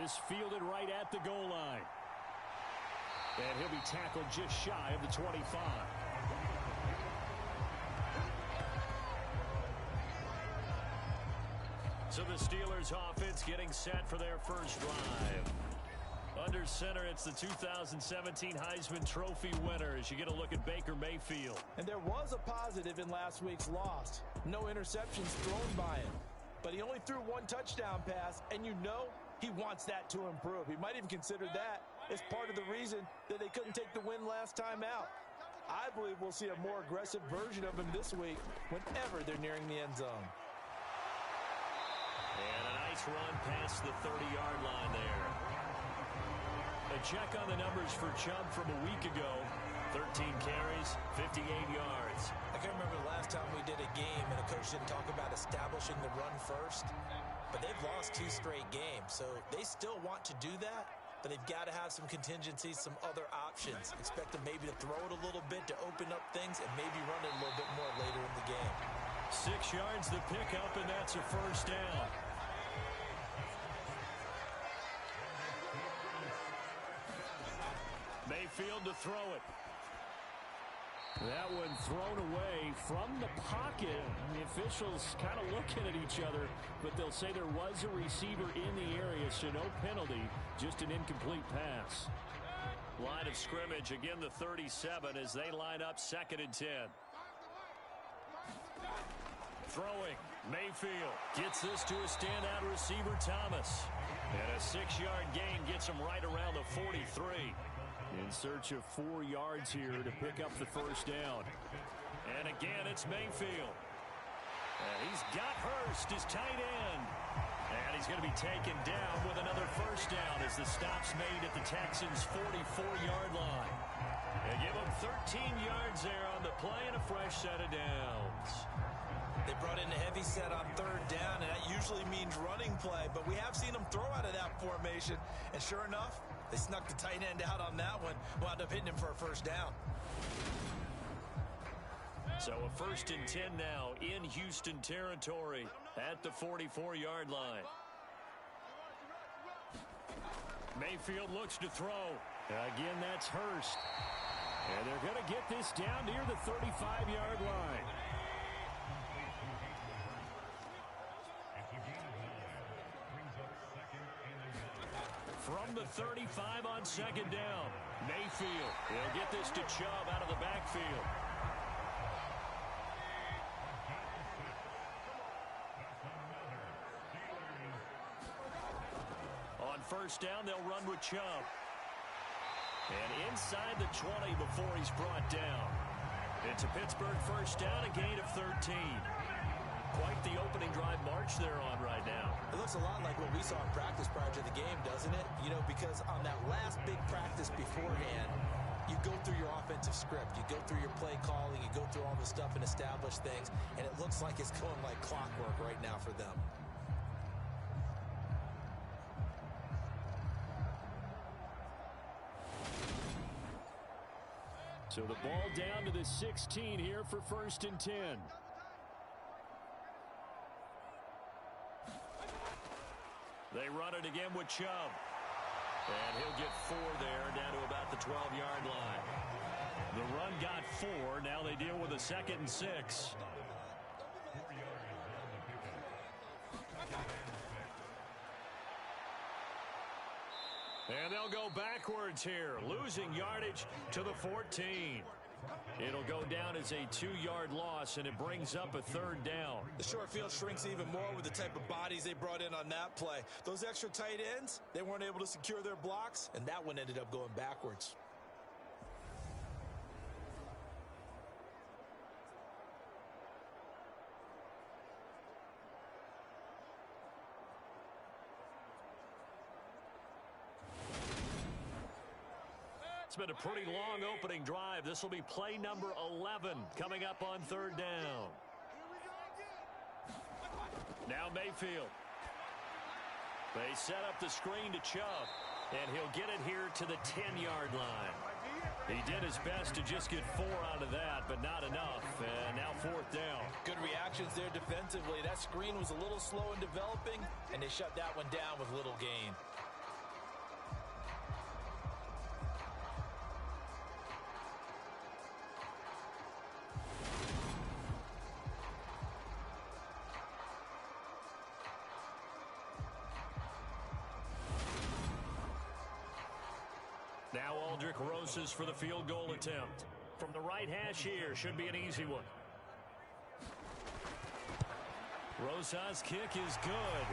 This fielded right at the goal line. And he'll be tackled just shy of the 25. So the Steelers offense getting set for their first drive. Under center, it's the 2017 Heisman Trophy winner as you get a look at Baker Mayfield. And there was a positive in last week's loss. No interceptions thrown by him. But he only threw one touchdown pass, and you know he wants that to improve. He might even consider that as part of the reason that they couldn't take the win last time out. I believe we'll see a more aggressive version of him this week whenever they're nearing the end zone. And a nice run past the 30-yard line there. A check on the numbers for Chubb from a week ago. 13 carries, 58 yards. I can't remember the last time we did a game and a coach didn't talk about establishing the run first. But they've lost 2 straight games, so they still want to do that. But they've got to have some contingencies, some other options. Expect them maybe to throw it a little bit to open up things and maybe run it a little bit more later in the game. 6 yards the pickup, and that's a first down. Mayfield to throw it. That one thrown away from the pocket. The officials kind of looking at each other, but they'll say there was a receiver in the area, so no penalty, just an incomplete pass. Line of scrimmage, again the 37 as they line up 2nd and 10. Throwing, Mayfield gets this to a standout receiver, Thomas. And a 6-yard gain gets him right around the 43. In search of 4 yards here to pick up the first down. And again, it's Mayfield. And he's got Hurst, his tight end. And he's going to be taken down with another first down as the stop's made at the Texans' 44-yard line. They give him 13 yards there on the play and a fresh set of downs. They brought in a heavy set on 3rd down, and that usually means running play, but we have seen them throw out of that formation. And sure enough, they snuck the tight end out on that one, wound up hitting him for a first down. So a 1st and 10 now in Houston territory at the 44-yard line. Mayfield looks to throw. Again, that's Hurst. And they're going to get this down near the 35-yard line. From the 35 on 2nd down. Mayfield. He'll get this to Chubb out of the backfield. On 1st down, they'll run with Chubb. And inside the 20 before he's brought down. It's a Pittsburgh first down, a gain of 13. Quite the opening drive march they're on right now. It looks a lot like what we saw in practice prior to the game, doesn't it? You know, because on that last big practice beforehand, you go through your offensive script. You go through your play calling. You go through all this stuff and establish things. And it looks like it's going like clockwork right now for them. So the ball down to the 16 here for 1st and 10. They run it again with Chubb. And he'll get 4 there, down to about the 12-yard line. The run got 4. Now they deal with a 2nd and 6. And they'll go backwards here, losing yardage to the 14. It'll go down as a 2-yard loss, and it brings up a 3rd down. The short field shrinks even more with the type of bodies they brought in on that play. Those extra tight ends, they weren't able to secure their blocks, and that one ended up going backwards. It's been a pretty long opening drive. This will be play number 11 coming up on 3rd down. Now Mayfield. They set up the screen to Chubb, and he'll get it here to the 10-yard line. He did his best to just get 4 out of that, but not enough. And now 4th down. Good reactions there defensively. That screen was a little slow in developing, and they shut that one down with little gain. Aldrich Rosas for the field goal attempt. From the right hash here, should be an easy one. Rosas' kick is good.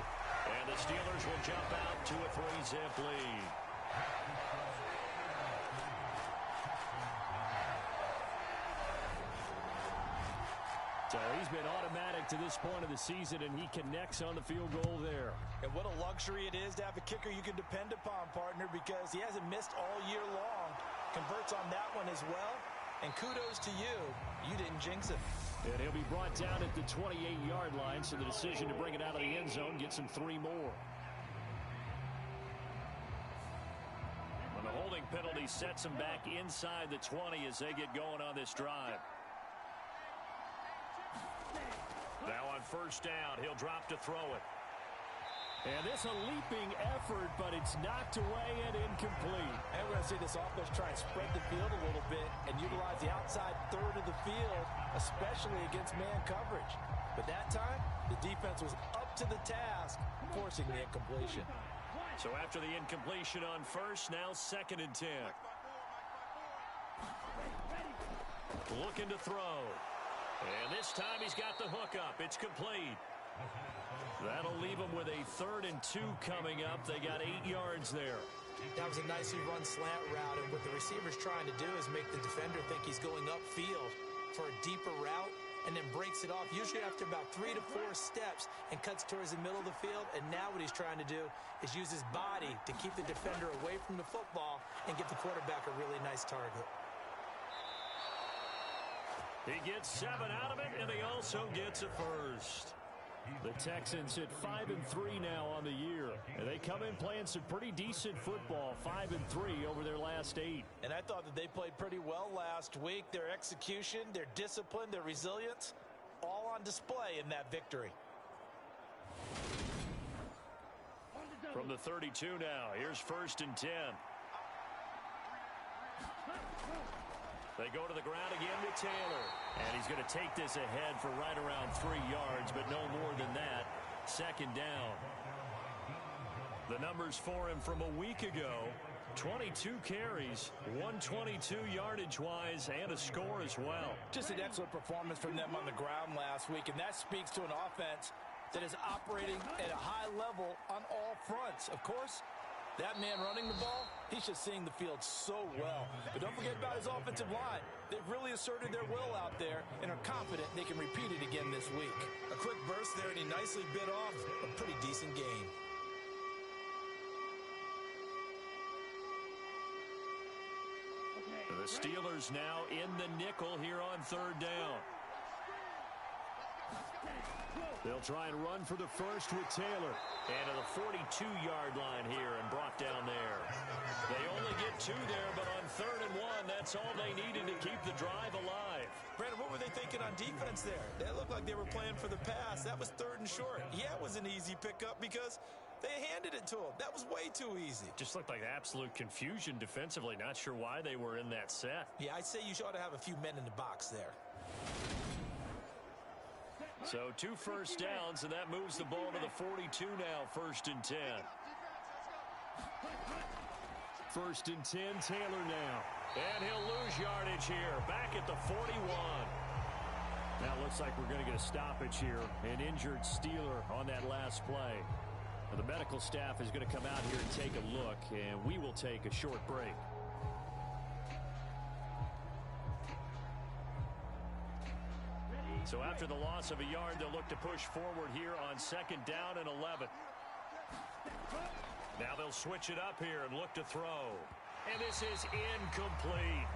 And the Steelers will jump out to a 3-zip lead. So he's been automatic to this point of the season, and he connects on the field goal there. And what a luxury it is to have a kicker you can depend upon, partner, because he hasn't missed all year long. Converts on that one as well. And kudos to you. You didn't jinx it. And he'll be brought down at the 28-yard line, so the decision to bring it out of the end zone gets him 3 more. And the holding penalty sets him back inside the 20 as they get going on this drive. Now on first down, he'll drop to throw it. And this a leaping effort, but it's knocked away and incomplete. And we're going to see this offense try and spread the field a little bit and utilize the outside third of the field, especially against man coverage. But that time, the defense was up to the task, forcing the incompletion. So after the incompletion on first, now 2nd and 10. Looking to throw. And this time he's got the hook up. It's complete. That'll leave him with a 3rd and 2 coming up. They got 8 yards there. That was a nicely run slant route, and what the receiver's trying to do is make the defender think he's going upfield for a deeper route, and then breaks it off, usually after about 3 to 4 steps, and cuts towards the middle of the field. And now what he's trying to do is use his body to keep the defender away from the football and give the quarterback a really nice target. He gets 7 out of it, and he also gets a first. The Texans at 5-3 now on the year. And they come in playing some pretty decent football, 5-3 over their last 8. And I thought that they played pretty well last week. Their execution, their discipline, their resilience, all on display in that victory. From the 32 now, here's 1st and 10. They go to the ground again with Taylor. And he's going to take this ahead for right around 3 yards, but no more than that. 2nd down. The numbers for him from a week ago, 22 carries, 122 yardage-wise, and a score as well. Just an excellent performance from them on the ground last week, and that speaks to an offense that is operating at a high level on all fronts. Of course, that man running the ball, he's just seeing the field so well. But don't forget about his offensive line. They've really asserted their will out there and are confident they can repeat it again this week. A quick burst there, and he nicely bit off a pretty decent gain. The Steelers now in the nickel here on 3rd down. They'll try and run for the first with Taylor. And to the 42-yard line here and brought down there. They only get 2 there, but on 3rd and 1, that's all they needed to keep the drive alive. Brandon, what were they thinking on defense there? That looked like they were playing for the pass. That was 3rd and short. Yeah, it was an easy pickup because they handed it to him. That was way too easy. Just looked like absolute confusion defensively. Not sure why they were in that set. Yeah, I'd say you ought to have a few men in the box there. So 2 first downs, and that moves the ball to the 42 now, 1st and 10. 1st and 10, Taylor now. And he'll lose yardage here, back at the 41. Now it looks like we're going to get a stoppage here. An injured Steeler on that last play. Now, the medical staff is going to come out here and take a look, and we will take a short break. So after the loss of a yard, they'll look to push forward here on 2nd down and 11. Now they'll switch it up here and look to throw. And this is incomplete.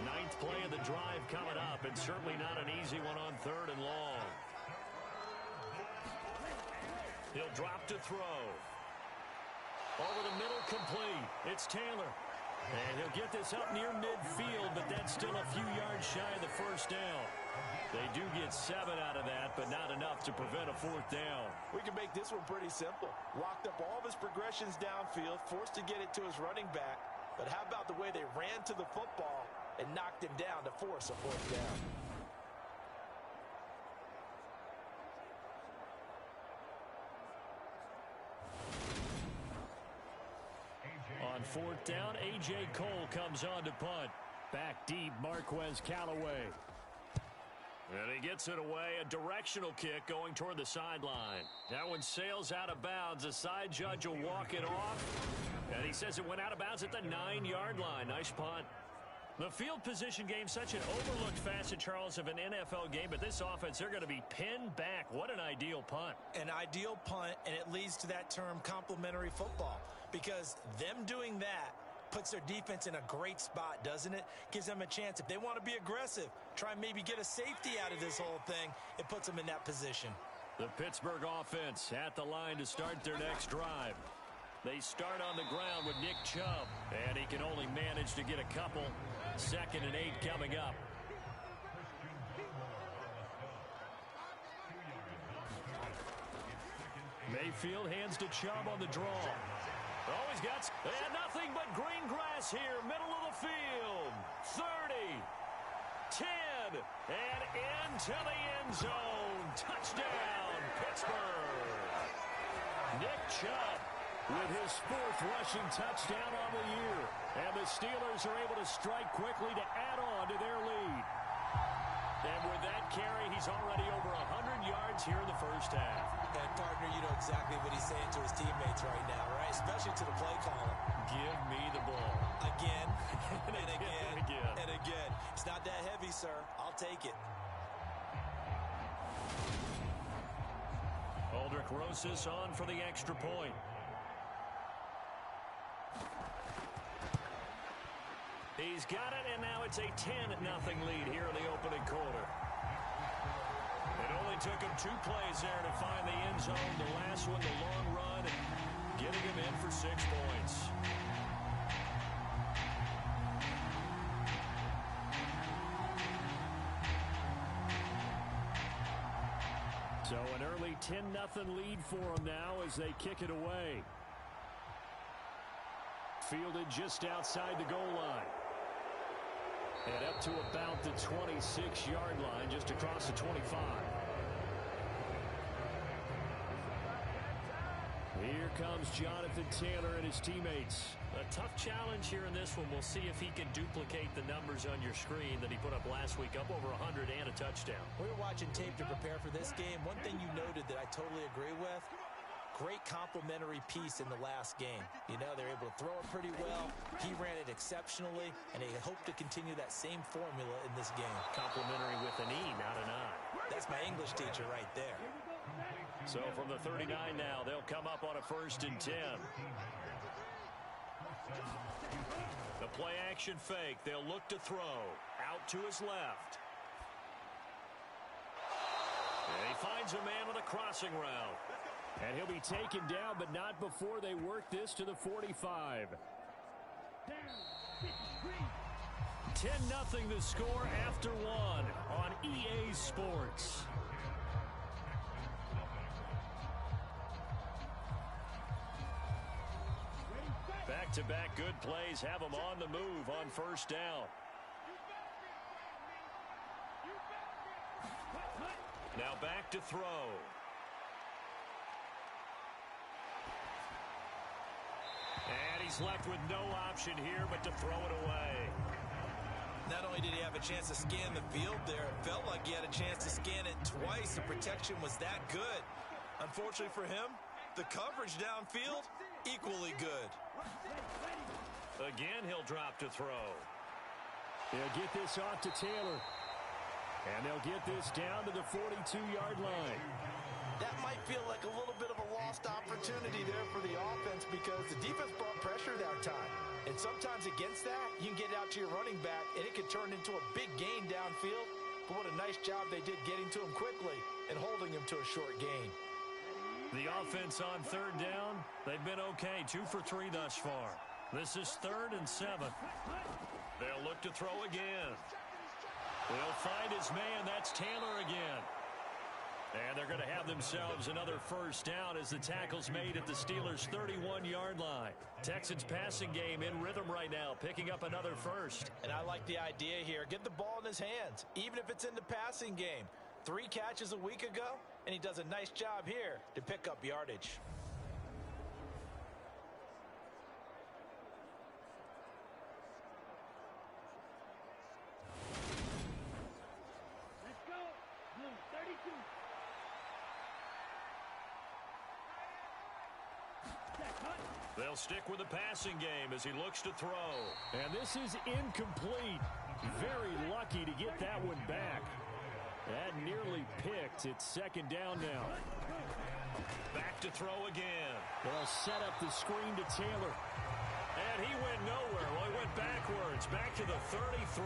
9th play of the drive coming up, and certainly not an easy one on 3rd and long. He'll drop to throw. Over the middle, complete. It's Taylor. And he'll get this up near midfield, but that's still a few yards shy of the 1st down. They do get 7 out of that, but not enough to prevent a 4th down. We can make this one pretty simple. Locked up all of his progressions downfield, forced to get it to his running back. But how about the way they ran to the football and knocked him down to force a 4th down? On 4th down. A.J. Cole comes on to punt. Back deep, Marquez Callaway. And he gets it away. A directional kick going toward the sideline. That one sails out of bounds. The side judge will walk it off. And he says it went out of bounds at the 9-yard line. Nice punt. The field position game, such an overlooked facet, Charles, of an NFL game. But this offense, they're going to be pinned back. What an ideal punt. An ideal punt, and it leads to that term complementary football. Because them doing that puts their defense in a great spot, doesn't it? Gives them a chance. If they want to be aggressive, try and maybe get a safety out of this whole thing, it puts them in that position. The Pittsburgh offense at the line to start their next drive. They start on the ground with Nick Chubb, and he can only manage to get a couple. 2nd and 8 coming up. Mayfield hands to Chubb on the draw. Oh, he's got nothing but green grass here, middle of the field. 30, 10, and into the end zone. Touchdown, Pittsburgh. Nick Chubb with his 4th rushing touchdown on the year. And the Steelers are able to strike quickly to add on to their lead. And with that carry, he's already over 100 yards here in the first half. And, partner, you know exactly what he's saying to his teammates right now, right? Especially to the play caller. Give me the ball. Again, and again, again. and again. It's not that heavy, sir. I'll take it. Aldrich Rosas on for the extra point. He's got it, and now it's a 10-0 lead here in the opening quarter. It only took him 2 plays there to find the end zone. The last one, the long run, and getting him in for 6 points. So an early 10-0 lead for him now as they kick it away. Fielded just outside the goal line. And up to about the 26-yard line, just across the 25. Here comes Jonathan Taylor and his teammates. A tough challenge here in this one. We'll see if he can duplicate the numbers on your screen that he put up last week, up over 100 and a touchdown. We were watching tape to prepare for this game. One thing you noted that I totally agree with, great complimentary piece in the last game. You know, they're able to throw it pretty well. He ran it exceptionally, and they hope to continue that same formula in this game. Complimentary with an E, not an I. That's my English teacher right there. So from the 39 now, they'll come up on a 1st and 10. The play action fake. They'll look to throw. Out to his left. And he finds a man with a crossing route. And he'll be taken down, but not before they work this to the 45. 10-0 the score after 1 on EA Sports. Back-to-back good plays have them on the move on 1st down. Now back to throw. And he's left with no option here but to throw it away. Not only did he have a chance to scan the field there, it felt like he had a chance to scan it twice. The protection was that good. Unfortunately for him, the coverage downfield, equally good. Again, he'll drop to throw. They'll get this off to Taylor. And they'll get this down to the 42-yard line. That might feel like a little bit of a lost opportunity there for the offense because the defense brought pressure that time. And sometimes against that, you can get out to your running back, and it can turn into a big gain downfield. But what a nice job they did getting to him quickly and holding him to a short gain. The offense on 3rd down, they've been okay. 2 for 3 thus far. This is 3rd and 7. They'll look to throw again. They'll find his man. That's Taylor again. And they're going to have themselves another 1st down as the tackle's made at the Steelers' 31-yard line. Texans passing game in rhythm right now, picking up another 1st. And I like the idea here. Get the ball in his hands, even if it's in the passing game. 3 catches a week ago, and he does a nice job here to pick up yardage. They'll stick with the passing game as he looks to throw. And this is incomplete. Very lucky to get that one back. That nearly picked. It's second down now. Back to throw again. They'll set up the screen to Taylor. And he went nowhere. Well, he went backwards. Back to the 33.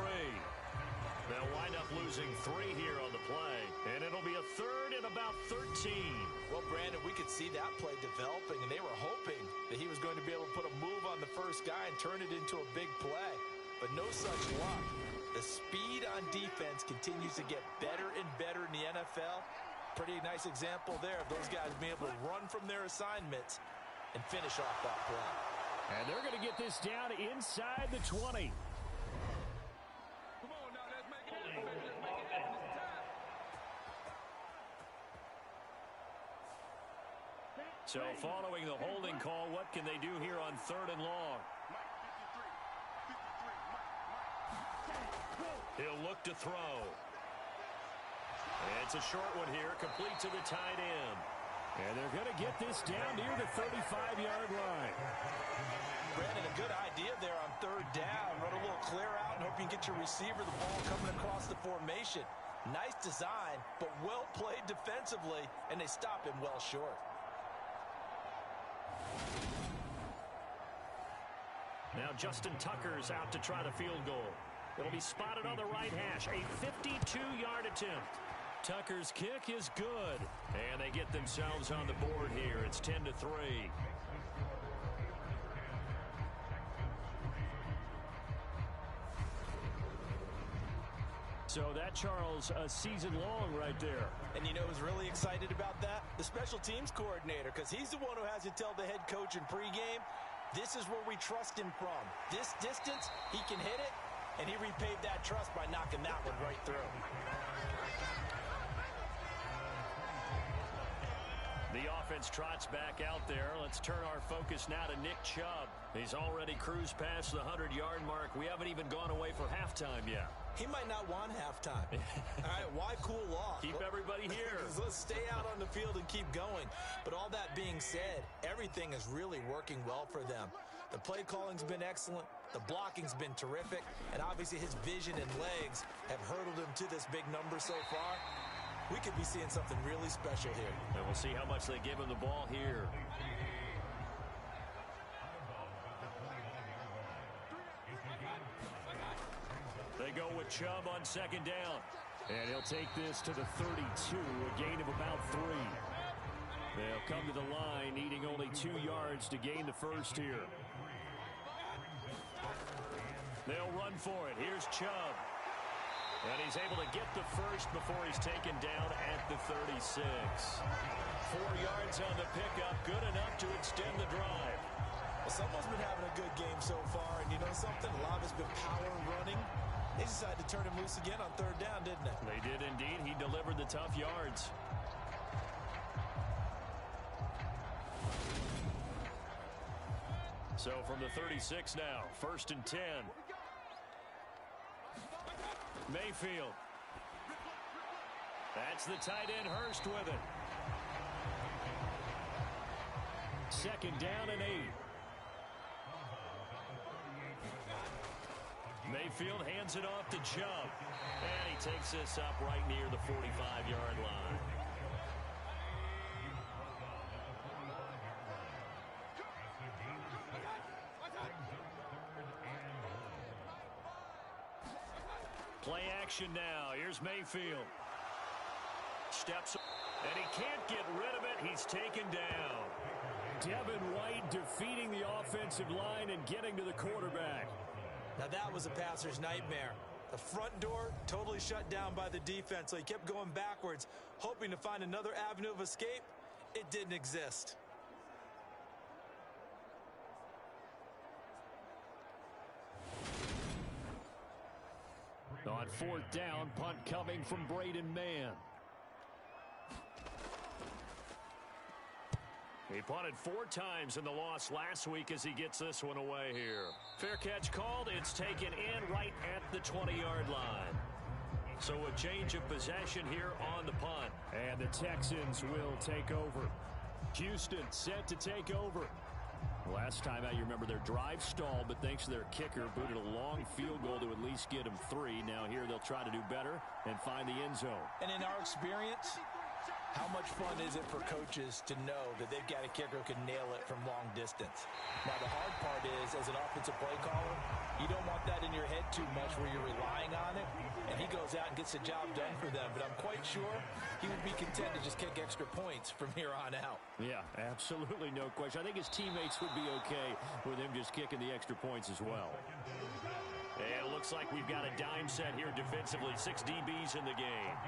They'll wind up losing 3 here on the play. And it'll be a third and about 13. Well, Brandon, we could see that play developing, and they were hoping that he was going to be able to put a move on the first guy and turn it into a big play. But no such luck. The speed on defense continues to get better and better in the NFL. Pretty nice example there of those guys being able to run from their assignments and finish off that play. And they're going to get this down inside the 20. So following the holding call, what can they do here on 3rd and long? He'll look to throw. It's a short one here, complete to the tight end. And they're going to get this down near the 35-yard line. Brandon, a good idea there on 3rd down. Run a little clear out and hope you can get your receiver the ball coming across the formation. Nice design, but well played defensively, and they stop him well short. Now Justin Tucker's out to try the field goal. It'll be spotted on the right hash. A 52-yard attempt. Tucker's kick is good. And they get themselves on the board here. It's 10-3. So that, Charles, a season long right there. And you know who's really excited about that? The special teams coordinator, because he's the one who has to tell the head coach in pregame, this is where we trust him from. This distance, he can hit it, and he repaid that trust by knocking that one right through. The offense trots back out there. Let's turn our focus now to Nick Chubb. He's already cruised past the 100-yard mark. We haven't even gone away for halftime yet. He might not want halftime. All right, why cool off? Keep everybody here. Let's stay out on the field and keep going. But all that being said, everything is really working well for them. The play calling's been excellent. The blocking's been terrific. And obviously his vision and legs have hurdled him to this big number so far. We could be seeing something really special here. And we'll see how much they give him the ball here. They go with Chubb on 2nd down. And he'll take this to the 32, a gain of about 3. They'll come to the line, needing only 2 yards to gain the first here. They'll run for it. Here's Chubb. And he's able to get the first before he's taken down at the 36. 4 yards on the pickup, good enough to extend the drive. Well, someone's been having a good game so far, and you know something? A lot of it's been power and running. They decided to turn him loose again on 3rd down, didn't they? They did indeed. He delivered the tough yards. So from the 36 now, 1st and 10. Mayfield. That's the tight end Hurst with it. 2nd down and 8. Mayfield hands it off to Chubb. And he takes this up right near the 45-yard line. Play action now. Here's Mayfield. Steps, and he can't get rid of it. He's taken down. Devin White defeating the offensive line and getting to the quarterback. Now that was a passer's nightmare. The front door totally shut down by the defense, so he kept going backwards, hoping to find another avenue of escape. It didn't exist. On 4th down, punt coming from Braden Mann. He punted 4 times in the loss last week as he gets this one away here. Fair catch called. It's taken in right at the 20-yard line. So a change of possession here on the punt. And the Texans will take over. Houston set to take over. Last time out, you remember their drive stalled, but thanks to their kicker, booted a long field goal to at least get them 3. Now here they'll try to do better and find the end zone. And in our experience, how much fun is it for coaches to know that they've got a kicker who can nail it from long distance? Now, the hard part is, as an offensive play caller, you don't want that in your head too much where you're relying on it, and he goes out and gets the job done for them. But I'm quite sure he would be content to just kick extra points from here on out. Yeah, absolutely no question. I think his teammates would be okay with him just kicking the extra points as well. And it looks like we've got a dime set here defensively. 6 DBs in the game.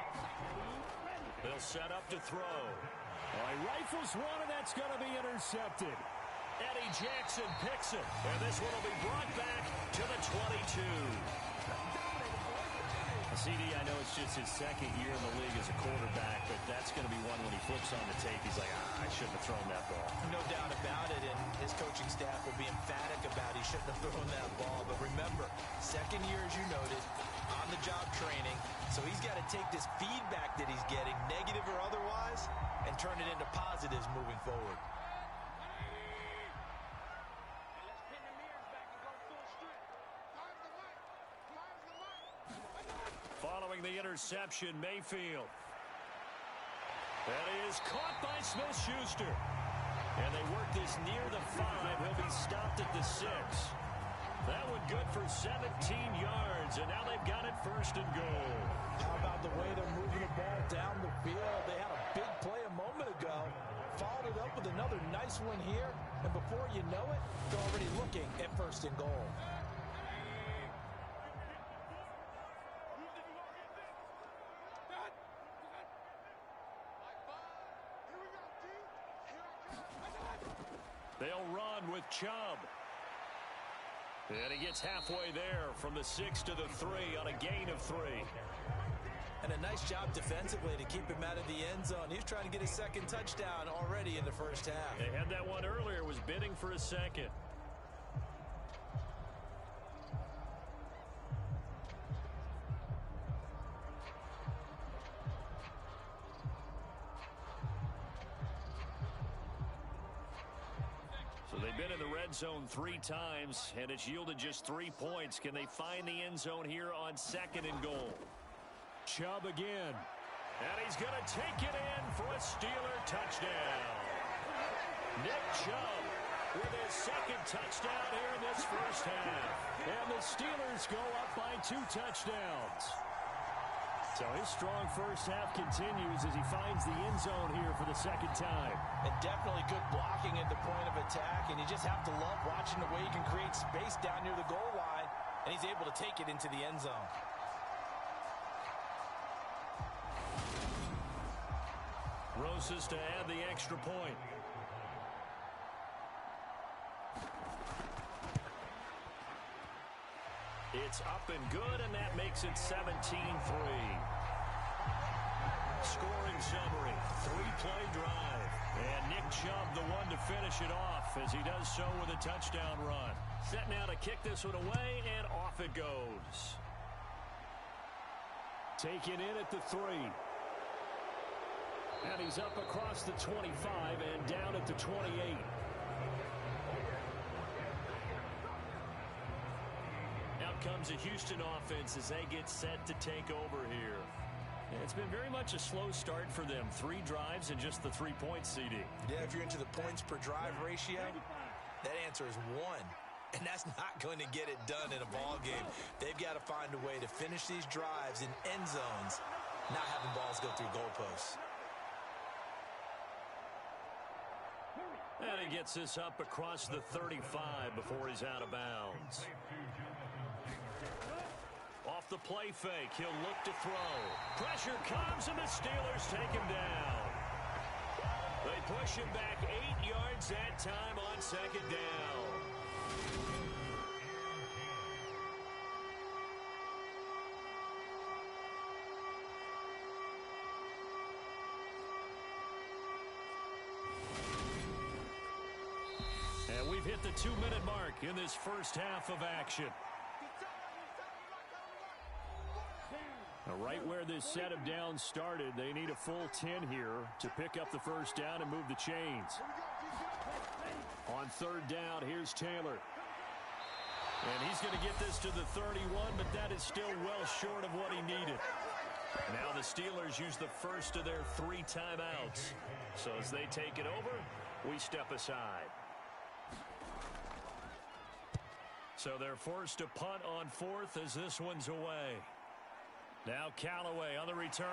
They'll set up to throw. He rifles one, and that's going to be intercepted. Eddie Jackson picks it. And this one will be brought back to the 22. CD, I know it's just his second year in the league as a quarterback, but that's going to be one when he flips on the tape. He's like, I shouldn't have thrown that ball. No doubt about it, and his coaching staff will be emphatic about he shouldn't have thrown that ball. But remember, second year, as you noted, on-the-job training, so he's got to take this feedback that he's getting, negative or otherwise, and turn it into positives moving forward. Following the interception, Mayfield. That is caught by Smith-Schuster. And they work this near the 5. He'll be stopped at the 6. That one good for 17 yards, and now they've got it first and goal. How about the way they're moving the ball down the field? They had a big play a moment ago, followed it up with another nice one here, and before you know it, they're already looking at first and goal. They'll run with Chubb. And he gets halfway there from the 6 to the 3 on a gain of 3. And a nice job defensively to keep him out of the end zone. He's trying to get his second touchdown already in the first half. They had that one earlier, was bidding for a second. So they've been in the red zone 3 times, and it's yielded just 3 points. Can they find the end zone here on second and goal? Chubb again. And he's going to take it in for a Steeler touchdown. Nick Chubb with his second touchdown here in this first half. And the Steelers go up by 2 touchdowns. So his strong first half continues as he finds the end zone here for the second time. And definitely good blocking at the point of attack, and you just have to love watching the way he can create space down near the goal line, and he's able to take it into the end zone. Roses to add the extra point. It's up and good, and that makes it 17-3. Scoring summary, 3-play drive. And Nick Chubb the one to finish it off as he does so with a touchdown run. Set now to kick this one away, and off it goes. Taken in at the 3. And he's up across the 25 and down at the 28. Out comes a Houston offense as they get set to take over here. It's been very much a slow start for them. 3 drives and just the 3 points, CD. Yeah, if you're into the points per drive ratio, that answer is 1. And that's not going to get it done in a ball game. They've got to find a way to finish these drives in end zones, not having balls go through goalposts. And he gets this up across the 35 before he's out of bounds. Off the play fake, he'll look to throw. Pressure comes, and the Steelers take him down. They push him back 8 yards that time on second down. And we've hit the 2-minute mark in this first half of action. Now, right where this set of downs started, they need a full 10 here to pick up the first down and move the chains. On On third down, here's Taylor. And he's going to get this to the 31, but that is still well short of what he needed. Now the Steelers use the first of their 3 timeouts. So as they take it over, we step aside. So they're forced to punt on 4th as this one's away. Now Callaway on the return.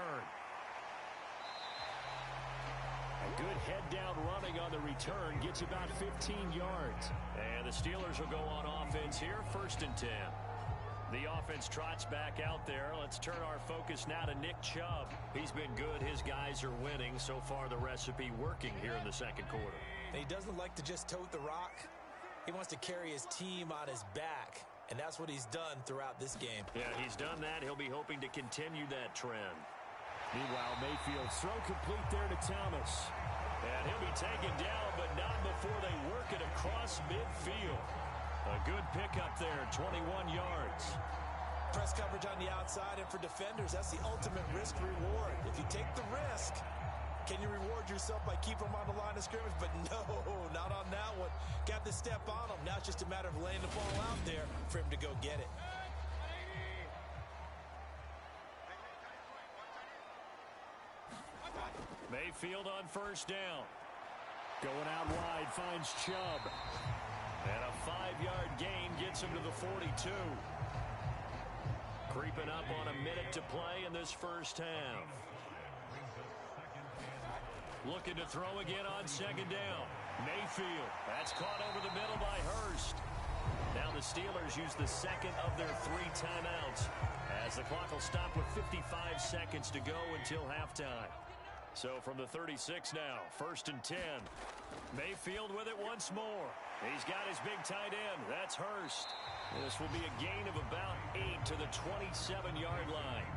A good head-down running on the return gets about 15 yards. And the Steelers will go on offense here, 1st and 10. The offense trots back out there. Let's turn our focus now to Nick Chubb. He's been good. His guys are winning. So far, the recipe working here in the second quarter. He doesn't like to just tote the rock. He wants to carry his team on his back, and that's what he's done throughout this game. Yeah, he's done that. He'll be hoping to continue that trend. Meanwhile, Mayfield's throw complete there to Thomas. And he'll be taken down, but not before they work it across midfield. A good pickup there, 21 yards. Press coverage on the outside, and for defenders, that's the ultimate risk-reward. If you take the risk, can you reward yourself by keeping them on the line of scrimmage? But no, not on that one. Got to step on them. Now it's just a matter of laying the ball out there for him to go get it. Mayfield on first down. Going out wide, finds Chubb. And a 5-yard gain gets him to the 42. Creeping up on a minute to play in this first half. Looking to throw again on second down. Mayfield. That's caught over the middle by Hurst. Now the Steelers use the second of their 3 timeouts as the clock will stop with 55 seconds to go until halftime. So from the 36 now, 1st and 10. Mayfield with it once more. He's got his big tight end. That's Hurst. This will be a gain of about 8 to the 27-yard line.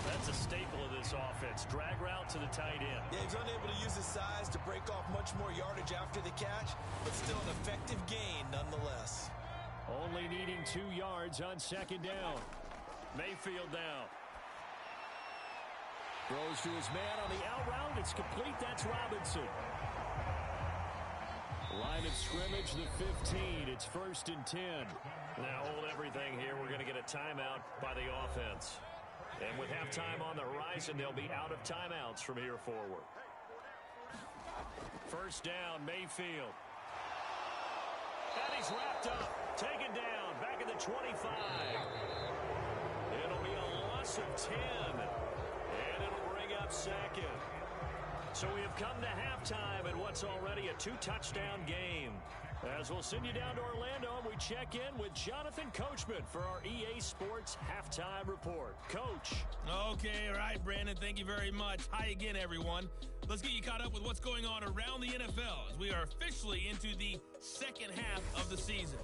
That's a staple of this offense. Drag route to the tight end. Yeah, he's unable to use his size to break off much more yardage after the catch, but still an effective gain nonetheless. Only needing 2 yards on second down. Mayfield down. Throws to his man on the out route. It's complete. That's Robinson. Line of scrimmage, the 15. It's 1st and 10. Now hold everything here. We're going to get a timeout by the offense. And with halftime on the horizon, they'll be out of timeouts from here forward. First down, Mayfield. And he's wrapped up. Taken down. Back at the 25. It'll be a loss of 10. And it'll bring up second. So we have come to halftime in what's already a 2-touchdown game. As we'll send you down to Orlando, and we check in with Jonathan Coachman for our EA Sports Halftime Report. Coach. Okay, all right, Brandon, thank you very much. Hi again, everyone. Let's get you caught up with what's going on around the NFL as we are officially into the second half of the season.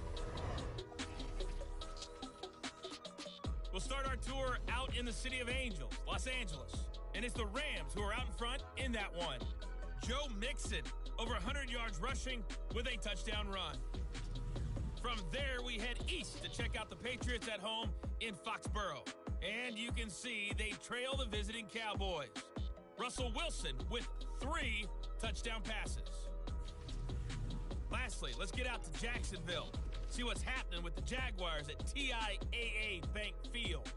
We'll start our tour out in the City of Angels, Los Angeles. And it's the Rams who are out in front in that one. Joe Mixon, over 100 yards rushing with a touchdown run. From there, we head east to check out the Patriots at home in Foxborough. And you can see they trail the visiting Cowboys. Russell Wilson with 3 touchdown passes. Lastly, let's get out to Jacksonville. See what's happening with the Jaguars at TIAA Bank Field.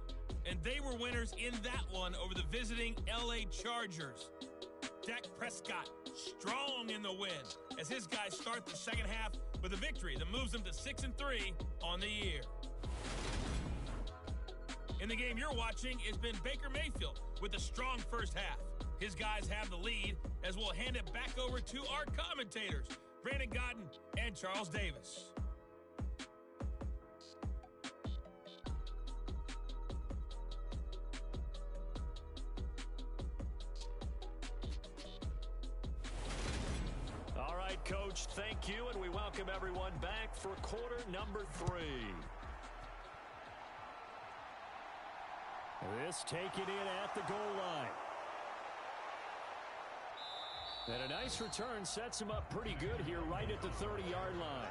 And they were winners in that one over the visiting LA Chargers. Dak Prescott strong in the win as his guys start the second half with a victory that moves them to 6-3 on the year. In the game you're watching, it's been Baker Mayfield with a strong first half. His guys have the lead as we'll hand it back over to our commentators, Brandon Godden and Charles Davis. All right, Coach, thank you, and we welcome everyone back for quarter number 3. This taken in at the goal line. And a nice return sets him up pretty good here right at the 30-yard line.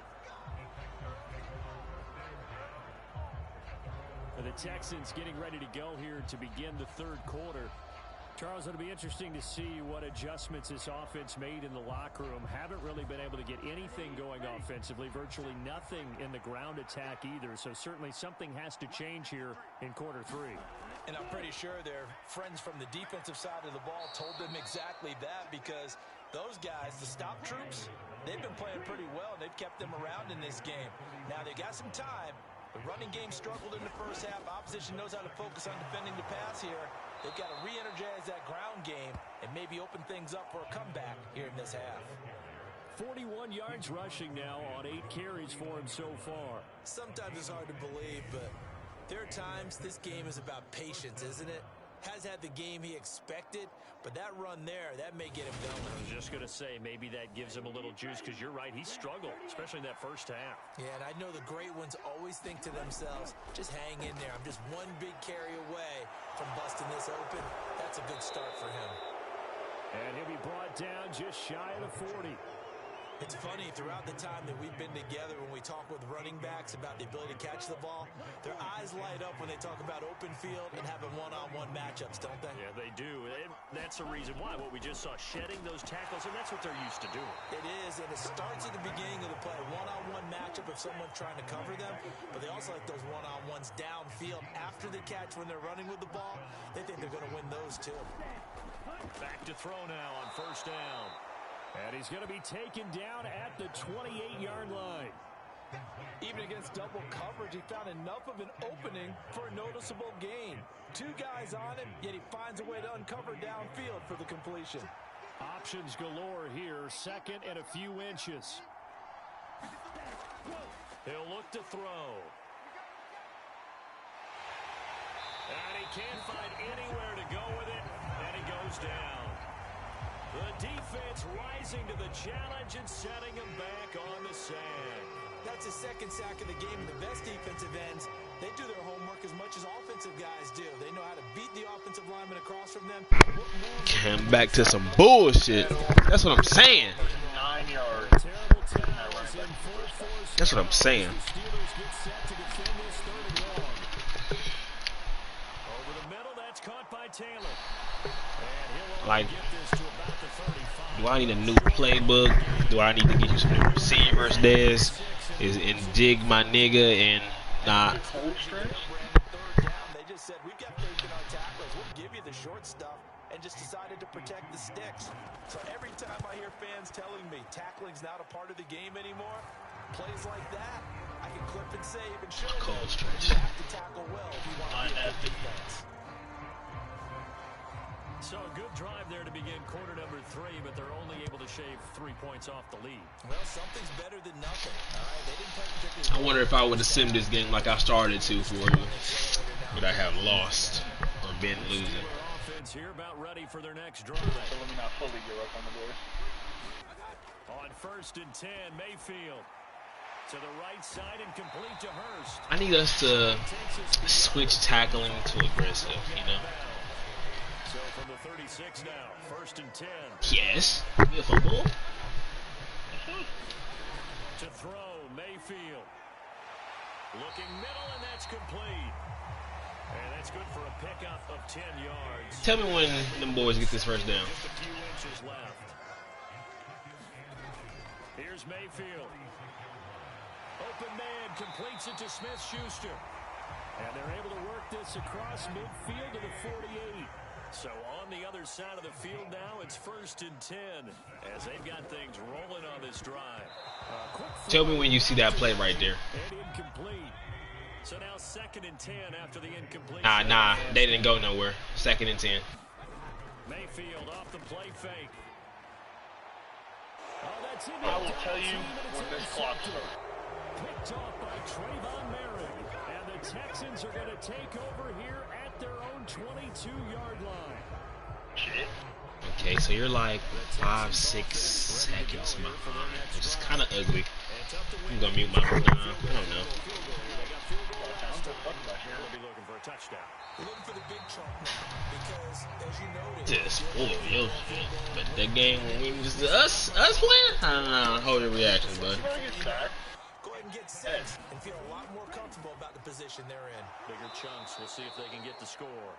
The Texans getting ready to go here to begin the third quarter. Charles, it'll be interesting to see what adjustments this offense made in the locker room. Haven't really been able to get anything going offensively, virtually nothing in the ground attack either. So certainly something has to change here in quarter 3. And I'm pretty sure their friends from the defensive side of the ball told them exactly that, because those guys, the stop troops, they've been playing pretty well. They've kept them around in this game. Now they got some time. The running game struggled in the first half. Opposition knows how to focus on defending the pass here. They've got to re-energize that ground game and maybe open things up for a comeback here in this half. 41 yards rushing now on 8 carries for him so far. Sometimes it's hard to believe, but there are times this game is about patience, isn't it? Has had the game he expected, but that run there, that may get him going. I was just going to say, maybe that gives him a little juice, because you're right, he struggled, especially in that first half. Yeah, and I know the great ones always think to themselves, just hang in there. I'm just one big carry away from busting this open. That's a good start for him. And he'll be brought down just shy of the 40. It's funny, throughout the time that we've been together, when we talk with running backs about the ability to catch the ball, their eyes light up when they talk about open field and having one-on-one matchups, don't they? Yeah, they do. That's the reason why. What we just saw, shedding those tackles, and that's what they're used to doing. It is, and it starts at the beginning of the play. One-on-one matchup if someone's trying to cover them, but they also like those one-on-ones downfield after the catch when they're running with the ball. They think they're going to win those too. Back to throw now on first down. And he's going to be taken down at the 28-yard line. Even against double coverage, he found enough of an opening for a noticeable gain. 2 guys on him, yet he finds a way to uncover downfield for the completion. Options galore here, second and a few inches. He'll look to throw. And he can't find anywhere to go with it, and he goes down. The defense rising to the challenge and setting him back on the sand. That's his second sack of the game. The best defensive ends, they do their homework as much as offensive guys do. They know how to beat the offensive lineman across from them. Came back to some bullshit. That's what I'm saying. 9 yards. That's what I'm saying. Over the middle, that's caught by Taylor. Like, do I need a new playbook? Do I need to get you some new receivers, Dez? And dig my nigga and nah. They just said, we've got faith in our tacklers. We'll give you the short stuff, and just decided to protect the sticks. So every time I hear fans telling me tackling's not a part of the game anymore, plays like that, I can clip and save and show them you have to tackle well if you want to be a defense. So a good drive there to begin quarter number 3, but they're only able to shave 3 points off the lead. Well, something's better than nothing. All right, they didn't play particularly. I wonder if I would have simmed this game like I started to for you, but I have lost or been losing. Offense here about ready for their next drive. So let me not fully give up on the board. On first and 10, Mayfield to the right side and complete to Hurst. I need us to switch tackling to aggressive, you know? So from the 36 now, first and 10. Yes. Be a football. To throw, Mayfield. Looking middle, and that's complete. And that's good for a pickup of 10 yards. Tell me when them boys get this first down. Just a few inches left. Here's Mayfield. Open man completes it to Smith-Schuster. And they're able to work this across midfield to the 48. So on the other side of the field now, it's first and 10 as they've got things rolling on this drive. Tell me when you see that play right there. And incomplete. So now second and 10 after the incompletion. Nah, they didn't go nowhere. Second and 10. Mayfield off the play fake. Oh, that's it. I will tell you when this clock starts. Picked off by Trayvon Merrick. And the Texans are going to take over here at their own 22-yard line. Shit. Okay, so you're like 5-6 seconds behind, which is kind of ugly. I'm going to mute my phone. I don't know. Just full of your shit. But that game, when we just us playing, I don't know. Hold your reaction, bud. Go ahead and get set and feel a lot more comfortable about the position they're in. Bigger chunks. We'll see if they can get the score.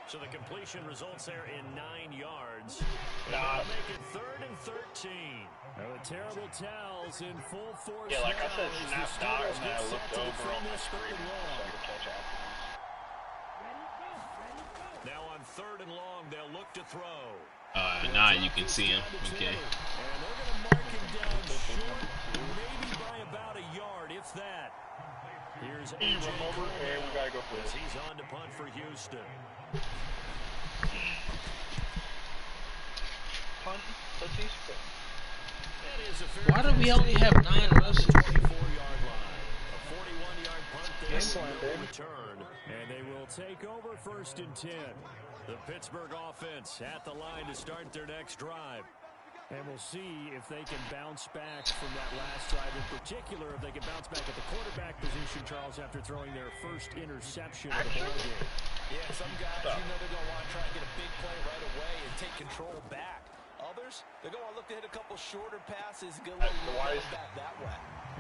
So the completion results there in 9 yards. Nah. Make it 3rd and 13. Now the terrible towels in full force. Yeah, like I said, now as snap the dot, and Steelers then I get looked set to over defend on my this screen 3rd and so long. I could catch afterwards. Now on 3rd and long, they'll look to throw. Now you can see him. Okay. And they're going to mark him down short, maybe by about a yard, if that. Here's AJ And we gotta go for this. He's on to punt for Houston. Punt. Let's see. Why do we only have 9 rushes? 24-yard line. A 41-yard punt there. No return. And they will take over 1st and 10. The Pittsburgh offense at the line to start their next drive. And we'll see if they can bounce back from that last drive. In particular, if they can bounce back at the quarterback position, Charles, after throwing their first interception of the ballgame. Yeah, some guys, they're going to want to try and get a big play right away and take control back. Others, they're going to look to hit a couple shorter passes, get a little back that way.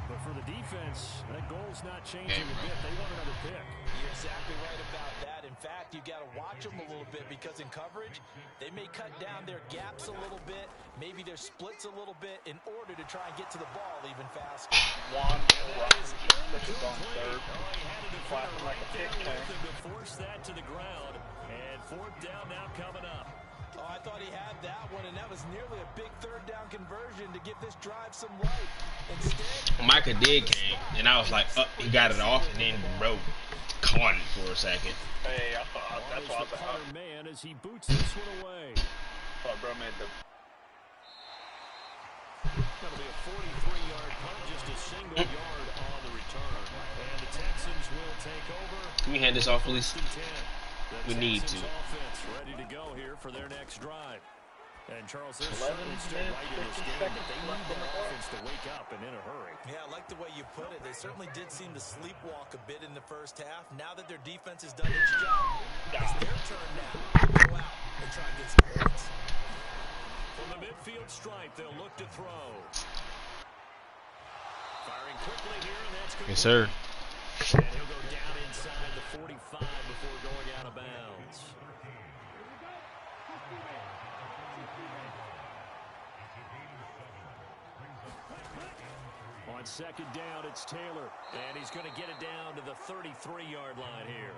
But for the defense, that goal's not changing a bit. They want another pick. You're exactly right about that. In fact, you've got to watch them a little bit because in coverage, they may cut down their gaps a little bit, maybe their splits a little bit in order to try and get to the ball even faster. Juan this is on 3rd. Flapping like a pick To force that to the ground. And 4th down now coming up. Oh, I thought he had that one, and that was nearly a big 3rd down conversion to give this drive some life. Instead, Micah did came, and I was like, he got it off, and then bro caught it for a second. Hey, I thought that's why I thought. Man, as he boots this one away. Thought bro made the. That'll be a 43-yard punt, just a single yard on the return. And the Texans will take over. Can we hand this off, please? We need to. Offense ready to go here for their next drive. And Charles, they're 11 still right in this game, but they need left in their the offense to wake up and in a hurry. yeah, I like the way you put it. They certainly did seem to sleepwalk a bit in the first half. Now that their defense has done its job, it's their turn now to go out and try and get some points. From the midfield stripe, they'll look to throw. Firing quickly here, and that's complete. Yes, sir. And he'll go down inside the 45 before going out of bounds. On 2nd down, it's Taylor, and he's going to get it down to the 33-yard line here.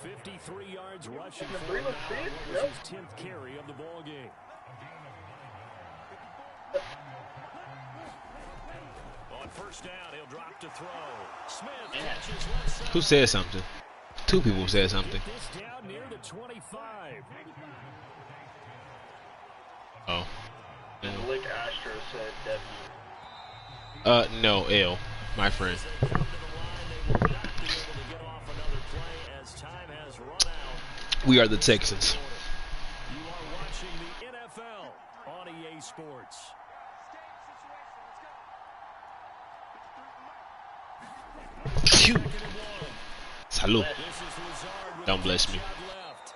53 yards rushing for him now. That was his 10th carry of the ball game. On 1st down, he'll drop to throw. Smith catches left side. Who said something? 2 people said something. Get this down near the 25. Oh. Lick Astro said W. No, L, my friend. They come to the line, they will not be able to get off another play as time has run out. We are the Texans. You are watching the NFL on EA Sports. Phew. Salute. This is Lazard with Don't bless me. shot left.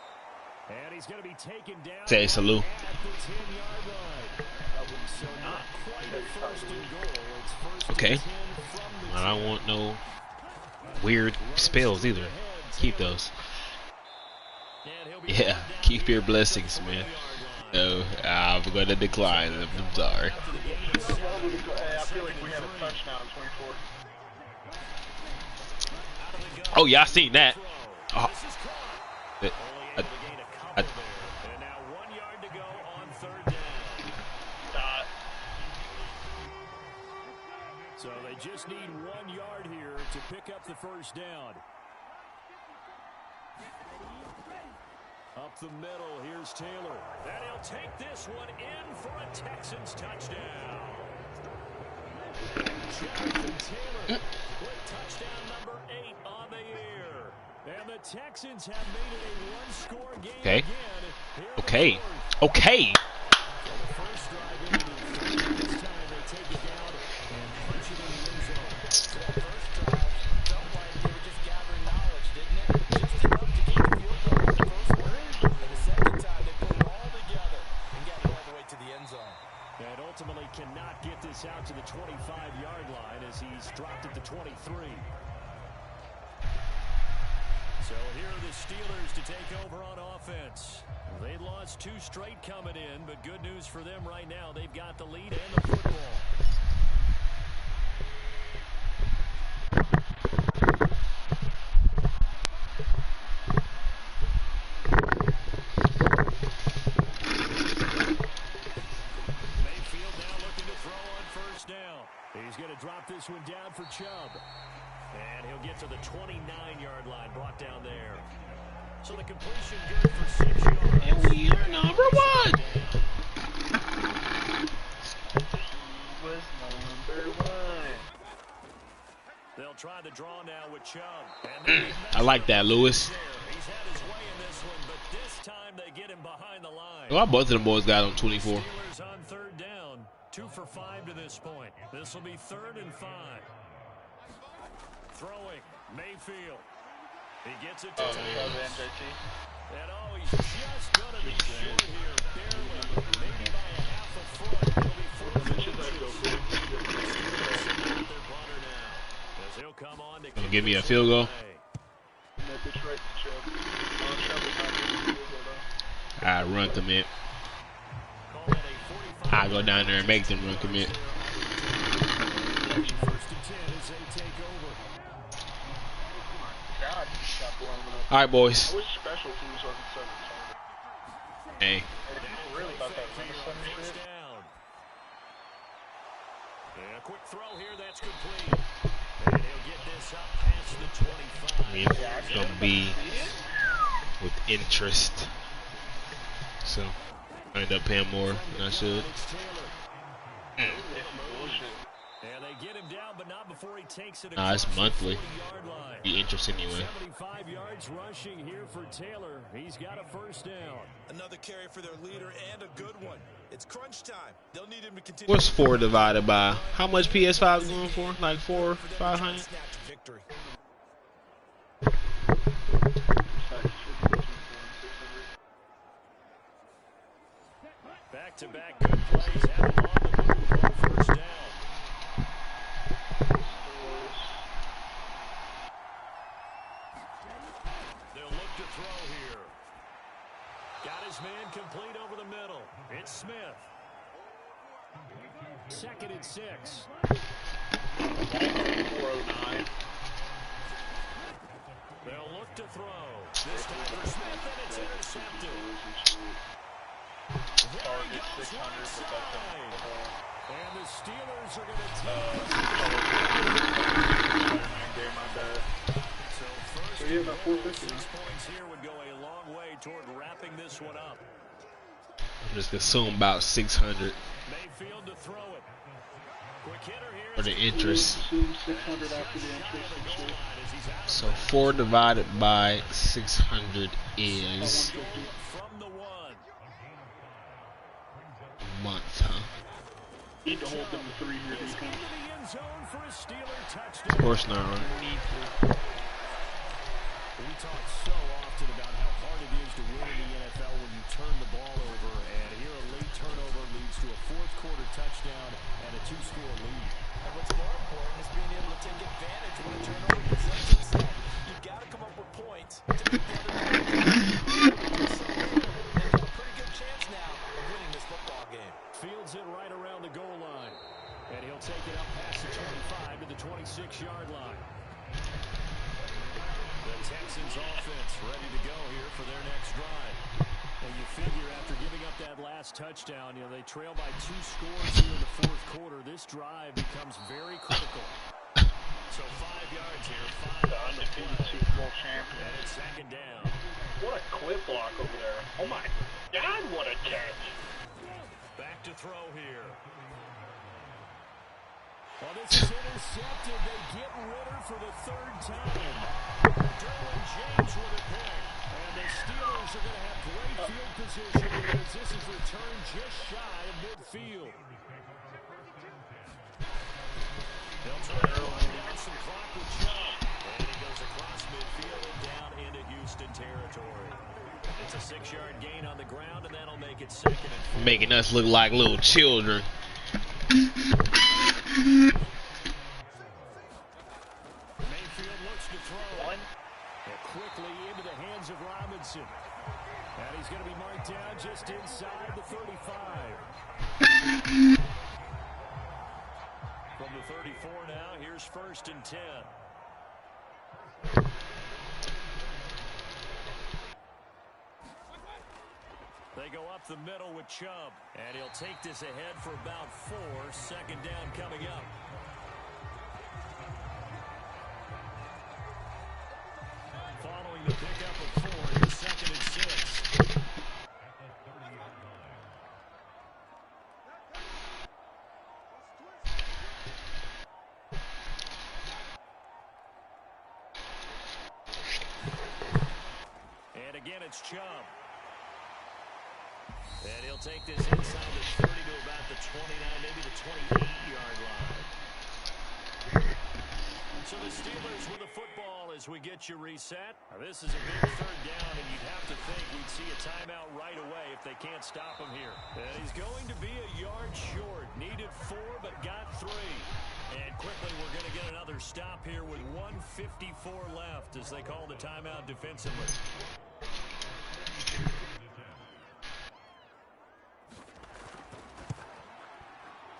And he's going to be taken down Say salute. at the 10-yard line. So not quite a 1st and goal. It's 1st Okay. and 10 from the I don't want no weird spells either. Keep those. Yeah, keep your blessings, man. No, I'm gonna decline them. I'm sorry. Hey, I feel like we had a touchdown in 24. Oh yeah, I seen that. Oh. And now 1 yard to go on 3rd down. So they just need 1 yard here to pick up the 1st down. Up the middle, here's Taylor. And he'll take this one in for a Texans touchdown. Jonathan Taylor with touchdown number 8 on the year. And the Texans have made it a one-score game Okay. again. Okay. Okay. So the first drive into the 3rd. This time they take it down and punch it in the end zone. So that first drive felt like they were just gathering knowledge, didn't it? Just enough to keep the field goal in the first one. And the second time they put it all together and got it all the way to the end zone. And ultimately cannot get this out to the 25-yard line as he's dropped at the 23. So here are the Steelers to take over on offense. They lost 2 straight coming in, but good news for them right now. They've got the lead and the football. Mayfield now looking to throw on first down. He's going to drop this one down for Chubb. And he'll get to the 29-yard line, brought down there. So the completion good for 6 yards. And we are number 1. Was number 1. They'll try the draw now with Chubb. I like that, Lewis. He's had his way in this one, but this time they get him behind the line. Well, both of them boys got on 24. Steelers on third down. 2 for 5 to this point. This will be 3rd and 5. Throwing, Mayfield. He gets it to Thomas. And he's just going to be short here. Barely, maybe by a half a foot. He'll be 4 their punter now. As he'll come on to Give me a field goal. I run commit. I go down there and make them run commit. All right, boys. Hey. A quick throw here, that's complete. And he'll get this up past the 25. I mean, it's going to be with interest. So, I end up paying more than I should. And they get him down, but not before he takes it. Nah, it's monthly. Be interesting anyway. 75 yards rushing here for Taylor. He's got a first down. Another carry for their leader and a good one. It's crunch time. They'll need him to continue. What's 4 divided by? How much PS5 is going for? Like 400, 500? Back-to-back good plays. Have him on the move on first down. They'll look to throw here. Got his man complete over the middle. It's Smith. 2nd and 6. 409. They'll look to throw. This time for Smith, and it's intercepted. Target 600, and the Steelers are going to take about 450 6 points here would go a long way toward wrapping this one up. I'm just assuming about 600 Mayfield to throw it. Quick hitter here. for the interest. 600 after the interest. So 4 divided by 600 is From the 1. a month, huh? Need to hold them to 3 here. Of course not, right? We talk so often about how hard it is to win in the NFL when you turn the ball over, and here a late turnover leads to a 4th-quarter touchdown and a 2-score lead. And what's more important is being able to take advantage when a turnover presents itself. You've got to come up with points to make the other team. They've got a pretty good chance now of winning this football game. Fields it right around the goal line, and he'll take it up past the 25 to the 26-yard line. The Texans offense ready to go here for their next drive. And you figure after giving up that last touchdown, they trail by 2 scores here in the 4th quarter. This drive becomes very critical. So 5 yards here, 5 on the play. Super Bowl champion. And it's 2nd down. What a clip block over there. Oh my God, what a catch. Back to throw here. Well, this is intercepted. They get Ritter for the 3rd time. Derwin James with a pick. And the Steelers are going to have great field position because this is returned just shy of midfield. They'll try to run down some clock with Chubb. And he goes across midfield and down into Houston territory. It's a 6-yard gain on the ground, and that'll make it 2nd and 4. Making us look like little children. Mayfield looks to throw. And quickly Mason. And he's going to be marked down just inside the 35. From the 34 now, here's 1st and 10. They go up the middle with Chubb, and he'll take this ahead for about 4. 2nd down coming up. Following the pickup of 4, it's 2nd and 6. And again, it's Chubb. And he'll take this inside the 30 to about the 29, maybe the 28-yard line. So the Steelers with the football as we get you reset. Now this is a big 3rd down, and you'd have to think we'd see a timeout right away if they can't stop him here. And he's going to be a yard short. Needed 4, but got 3. And quickly we're going to get another stop here with 1:54 left as they call the timeout defensively.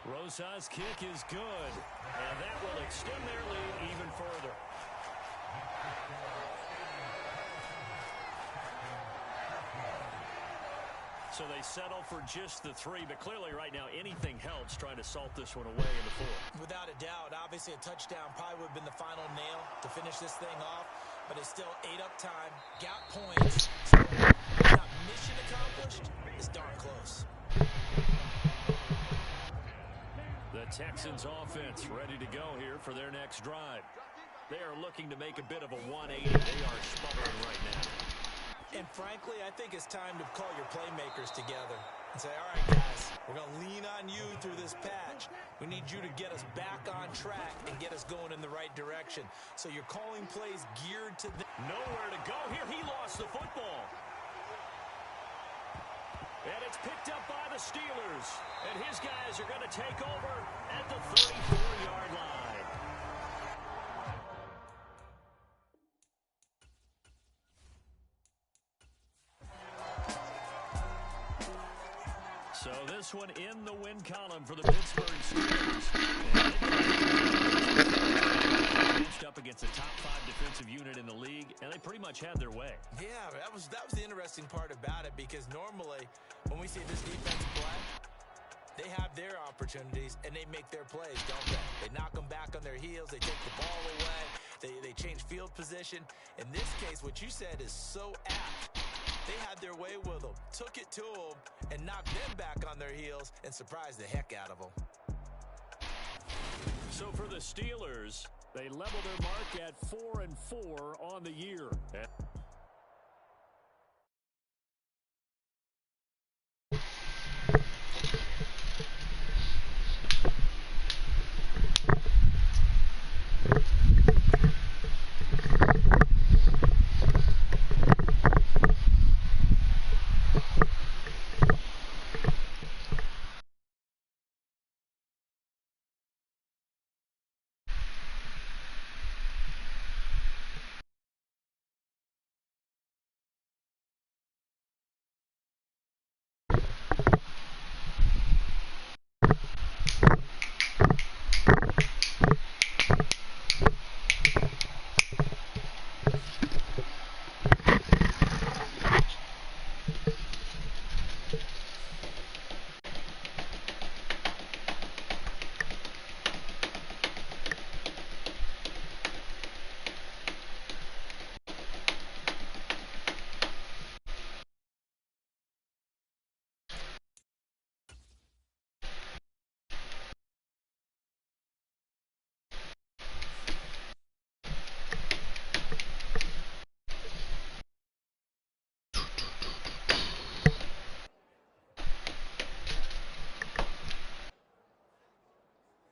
Rosa's kick is good, and that will extend their lead even further. So they settle for just the 3, but clearly right now anything helps trying to salt this one away in the 4th. Without a doubt, obviously a touchdown probably would have been the final nail to finish this thing off, but it's still 8 up time, got points, so it's not mission accomplished, it's darn close. The Texans offense ready to go here for their next drive. They are looking to make a bit of a 180. They are sputtering right now. And frankly, I think it's time to call your playmakers together and say, all right, guys, we're going to lean on you through this patch. We need you to get us back on track and get us going in the right direction. So you're calling plays geared to them. Nowhere to go here. He lost the football. And it's picked up by the Steelers. And his guys are going to take over at the 34-yard line. So this one in the win column for the Pittsburgh Steelers. Matched up against a top 5 defensive unit in the league, and they pretty much had their way. Yeah, that was the interesting part about it, because normally when we see this defense play, they have their opportunities and they make their plays, don't they? They knock them back on their heels, they take the ball away, they change field position. In this case, what you said is so apt. They had their way with them, took it to them, and knocked them back on their heels and surprised the heck out of them. So for the Steelers, they level their mark at 4-4 on the year.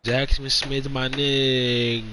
Jackson Smith, my nigga.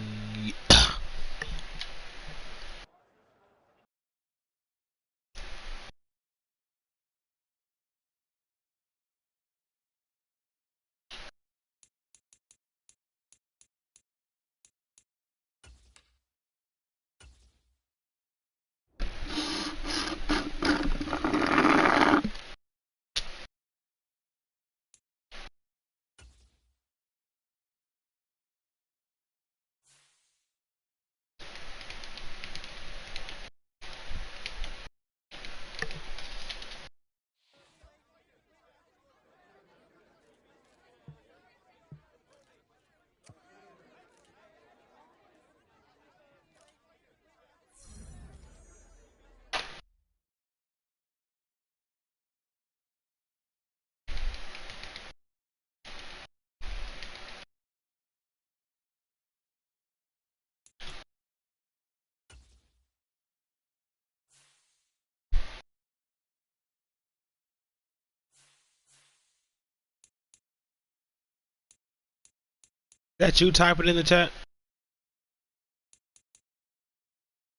That you typing in the chat?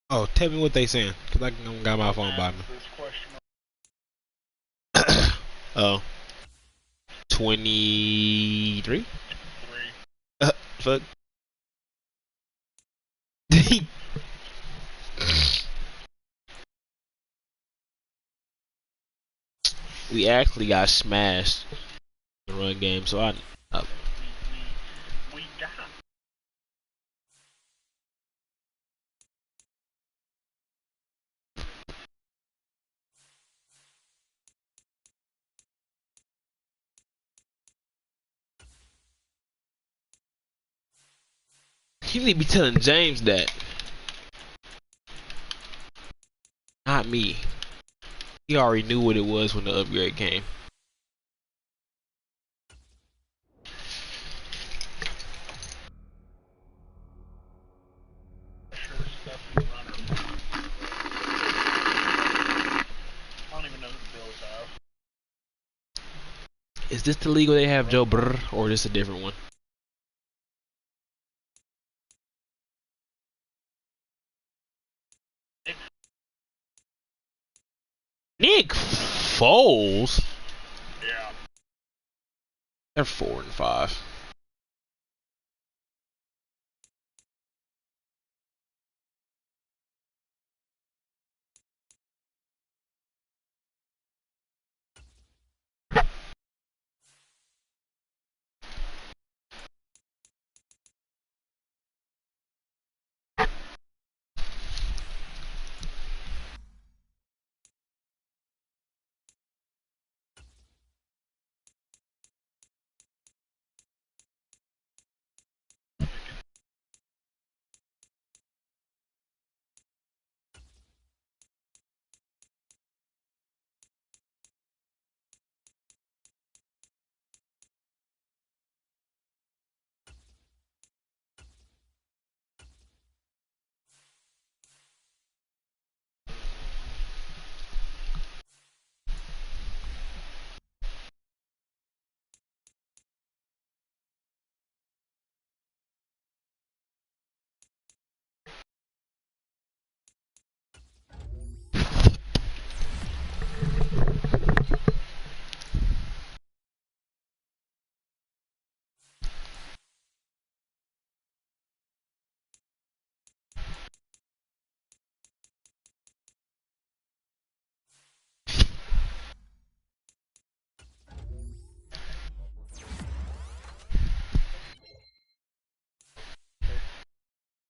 Oh, tell me what they saying, cause I got my phone by me. Oh. 23? Fuck. We actually got smashed in the run game, so I we got. you need to be telling James that. Not me. He already knew what it was when the upgrade came. Is this the league where they have Joe Burr, or is this a different one? Nick Foles? Yeah. They're 4-5.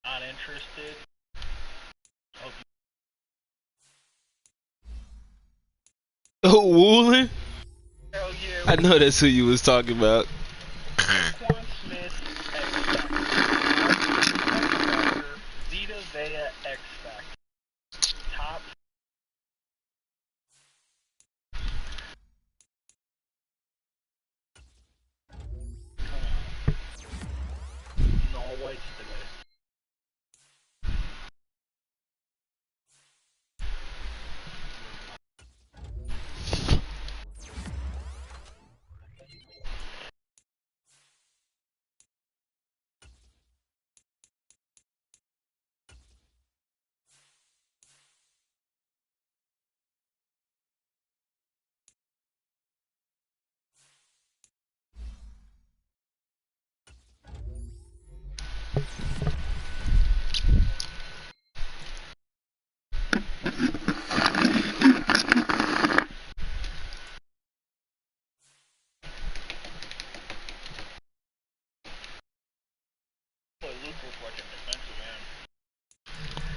Not interested. Oh, Woolen? Hell yeah. I know that's who you was talking about. Quan Smith, X Factor. Vita Vea, X Factor. Top. No whites today.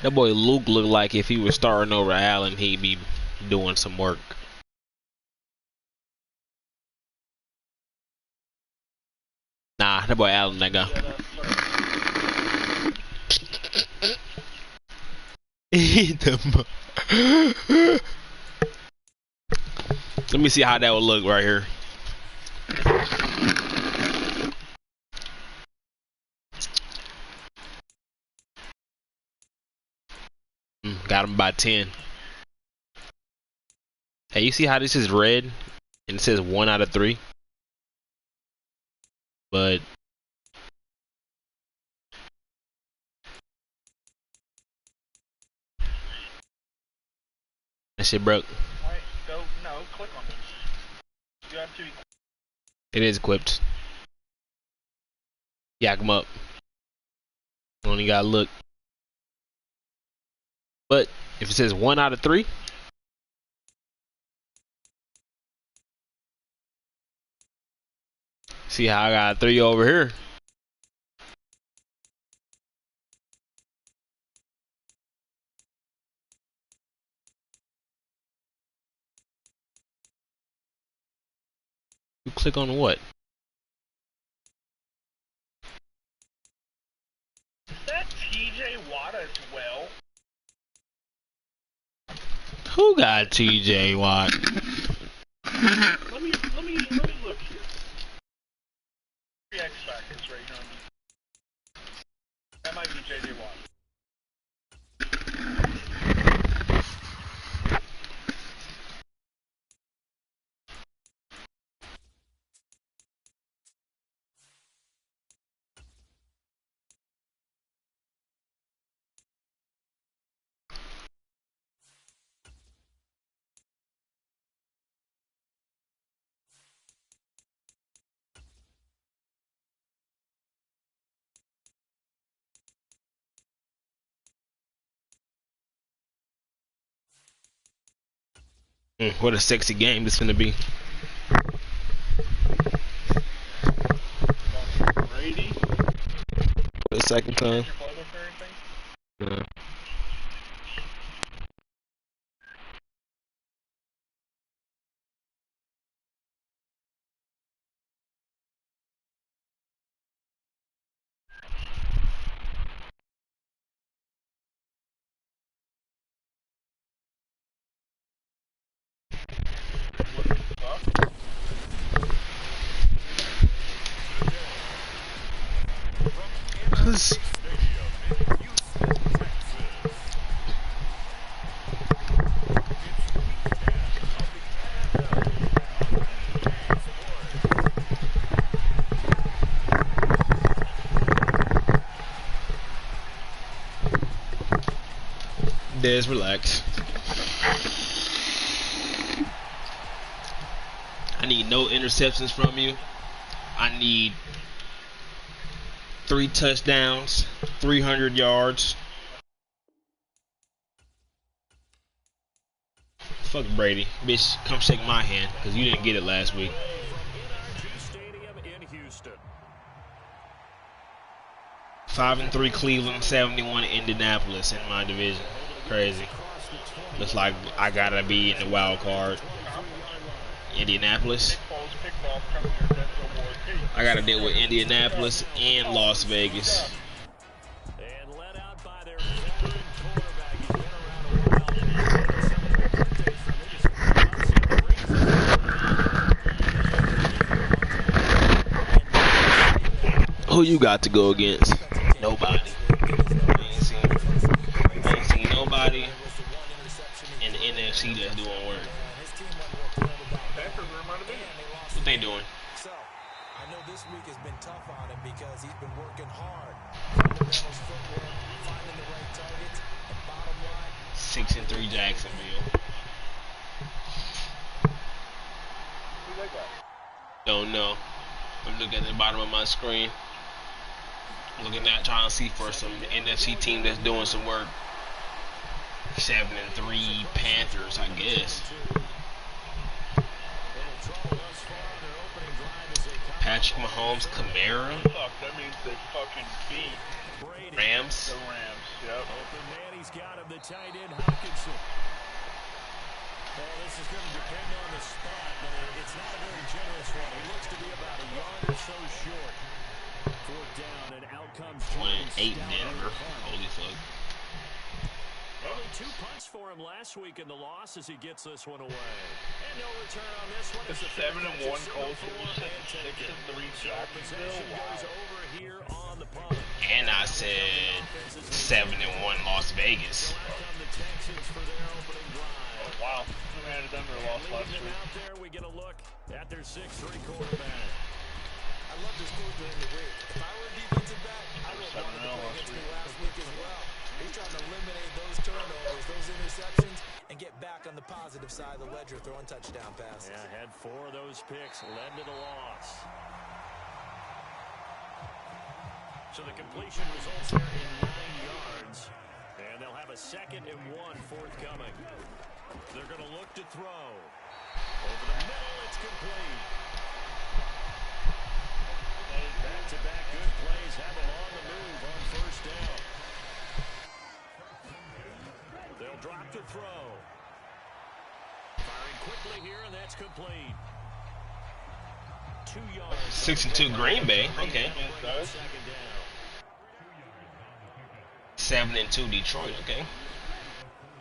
That boy Luke looked like if he was starting over Allen, he'd be doing some work. Nah, that boy Allen, that guy. Let me see how that would look right here. Got him by 10. Hey, you see how this is red? And it says 1 out of 3? But That shit broke. Wait, no, click on this. You have to. It is equipped. Yak him up. Only gotta look. But if it says 1 out of 3, see how I got 3 over here. You click on what? Is that TJ Watt as well? Who got TJ Watt? Let me look here. 3X factors right now. That might be JJ Watt. What a sexy game this gonna be. Brady? For the second time. Yeah. Cause Des, relax. I need no interceptions from you. I need 3 touchdowns, 300 yards. Fuck Brady. Bitch, come shake my hand, because you didn't get it last week. 5-3 Cleveland, 71 Indianapolis in my division. Crazy. Looks like I gotta be in the wild card. Indianapolis. I gotta deal with Indianapolis and Las Vegas. Who you got to go against? Nobody. I ain't seen nobody in the NFC that's doing work. What they doing? So, I know this week has been tough on him because he's been working hard. Finding the right targets, and bottom line, 6-3 Jacksonville. Who they got? Don't know. I'm looking at the bottom of my screen. Looking at trying to see for some NFC team that's doing some work. 7-3 Panthers, I guess. Patrick Mahomes, Camara. Fuck, that means they fucking beat Rams. the Rams. Yep. Open man, he's got him, the tight end, Hawkinson. Well, this is going to depend on the spot, but it's not a very generous one. He looks to be about a yard or so short. 4th down, and out comes 28 Denver. Holy fuck. Only 2 punts for him last week in the loss as he gets this one away. And no return on this one. It's 7-1 Colts, 6-3 Jacksonville. Goes over here on the punt. And I said 7-1 Las Vegas. Oh, wow. Who handed them their loss last week? Out there, we get a look at their 6'3" quarterback. I love this move during the week. If I were a defensive back, I would want to play against me last week as well. He's trying to eliminate those turnovers, those interceptions, and get back on the positive side of the ledger, throwing touchdown passes. Yeah, had 4 of those picks, led to the loss. So the completion results there in 9 yards. And they'll have a 2nd and 1 forthcoming. They're going to look to throw. Over the middle, it's complete. Back-to-back good plays have them on the move on first down. They'll drop to throw. Firing quickly here, and that's complete. 2 yards. 6-2 Green Bay. Okay. 7-2 Detroit. Okay.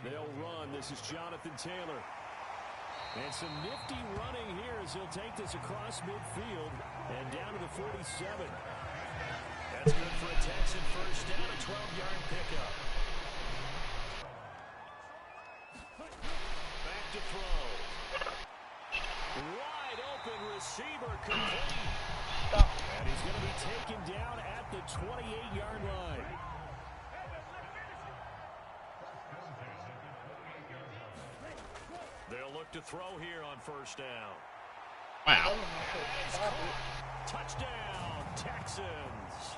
They'll run. This is Jonathan Taylor. And some nifty running here as he'll take this across midfield and down to the 47. That's good for a Texan first down, a 12-yard pickup. Back to throw. Wide open receiver complete. And he's going to be taken down at the 28-yard line. They'll look to throw here on first down. Wow. Touchdown, Texans.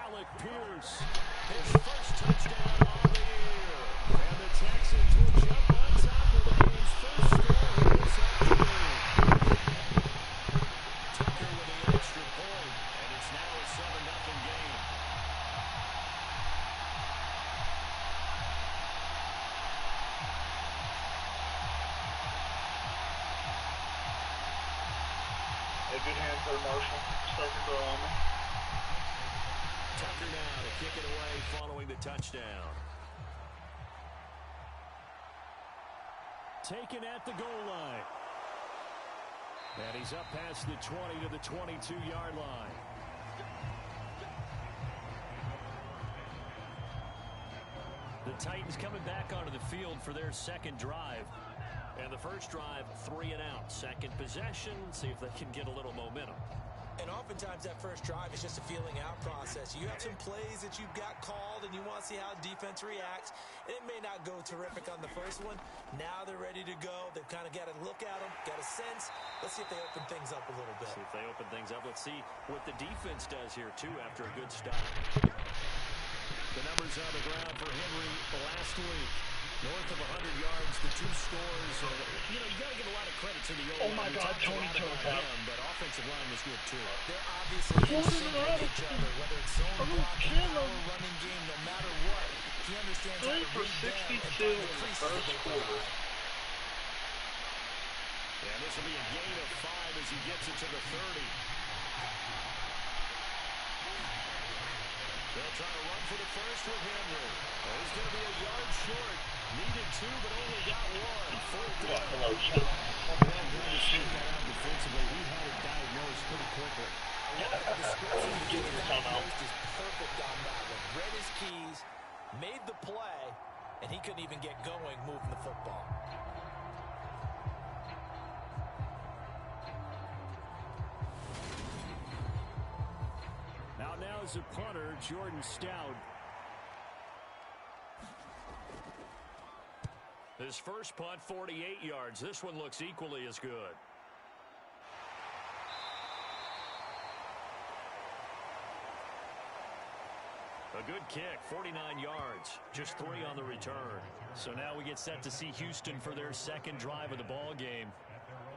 Alec Pierce, his first touchdown on the year. And the Texans will jump on top of the game's first score this afternoon. Tucker with the extra point, and it's now a 7-0 game. Good hands there, Marshall. Start to grow on me. Tucker now to kick it away following the touchdown. Taken at the goal line. And he's up past the 20 to the 22-yard line. The Titans coming back onto the field for their second drive. And the first drive, 3 and out. Second possession, see if they can get a little momentum. And oftentimes that first drive is just a feeling out process. You have some plays that you've got called and you want to see how defense reacts. It may not go terrific on the first one. Now they're ready to go. They've kind of got to look at them, got a sense. Let's see if they open things up a little bit. See if they open things up. Let's see what the defense does here, too, after a good start. The numbers on the ground for Henry last week. North of 100 yards, the 2 scores. You got to give a lot of credit to the O-line. Oh, my God, Tony told that. But offensive line was good, too. They're obviously in sync with each other, whether it's zone blocking, power running game, no matter what. He understands how to read them and find the creases that they provide. And this will be a gain of 5 as he gets it to the 30. They'll try to run for the first with Henry. He's going to be a yard short. Needed 2, but only got 1. Fourth down. Well, glad to see that out defensively. We had it diagnosed pretty quickly. The description to get it diagnosed is perfect on that one. Read his keys, made the play, and he couldn't even get going moving the football. Now is a punter, Jordan Stout. His first punt, 48 yards. This one looks equally as good. A good kick, 49 yards. Just 3 on the return. So now we get set to see Houston for their second drive of the ball game.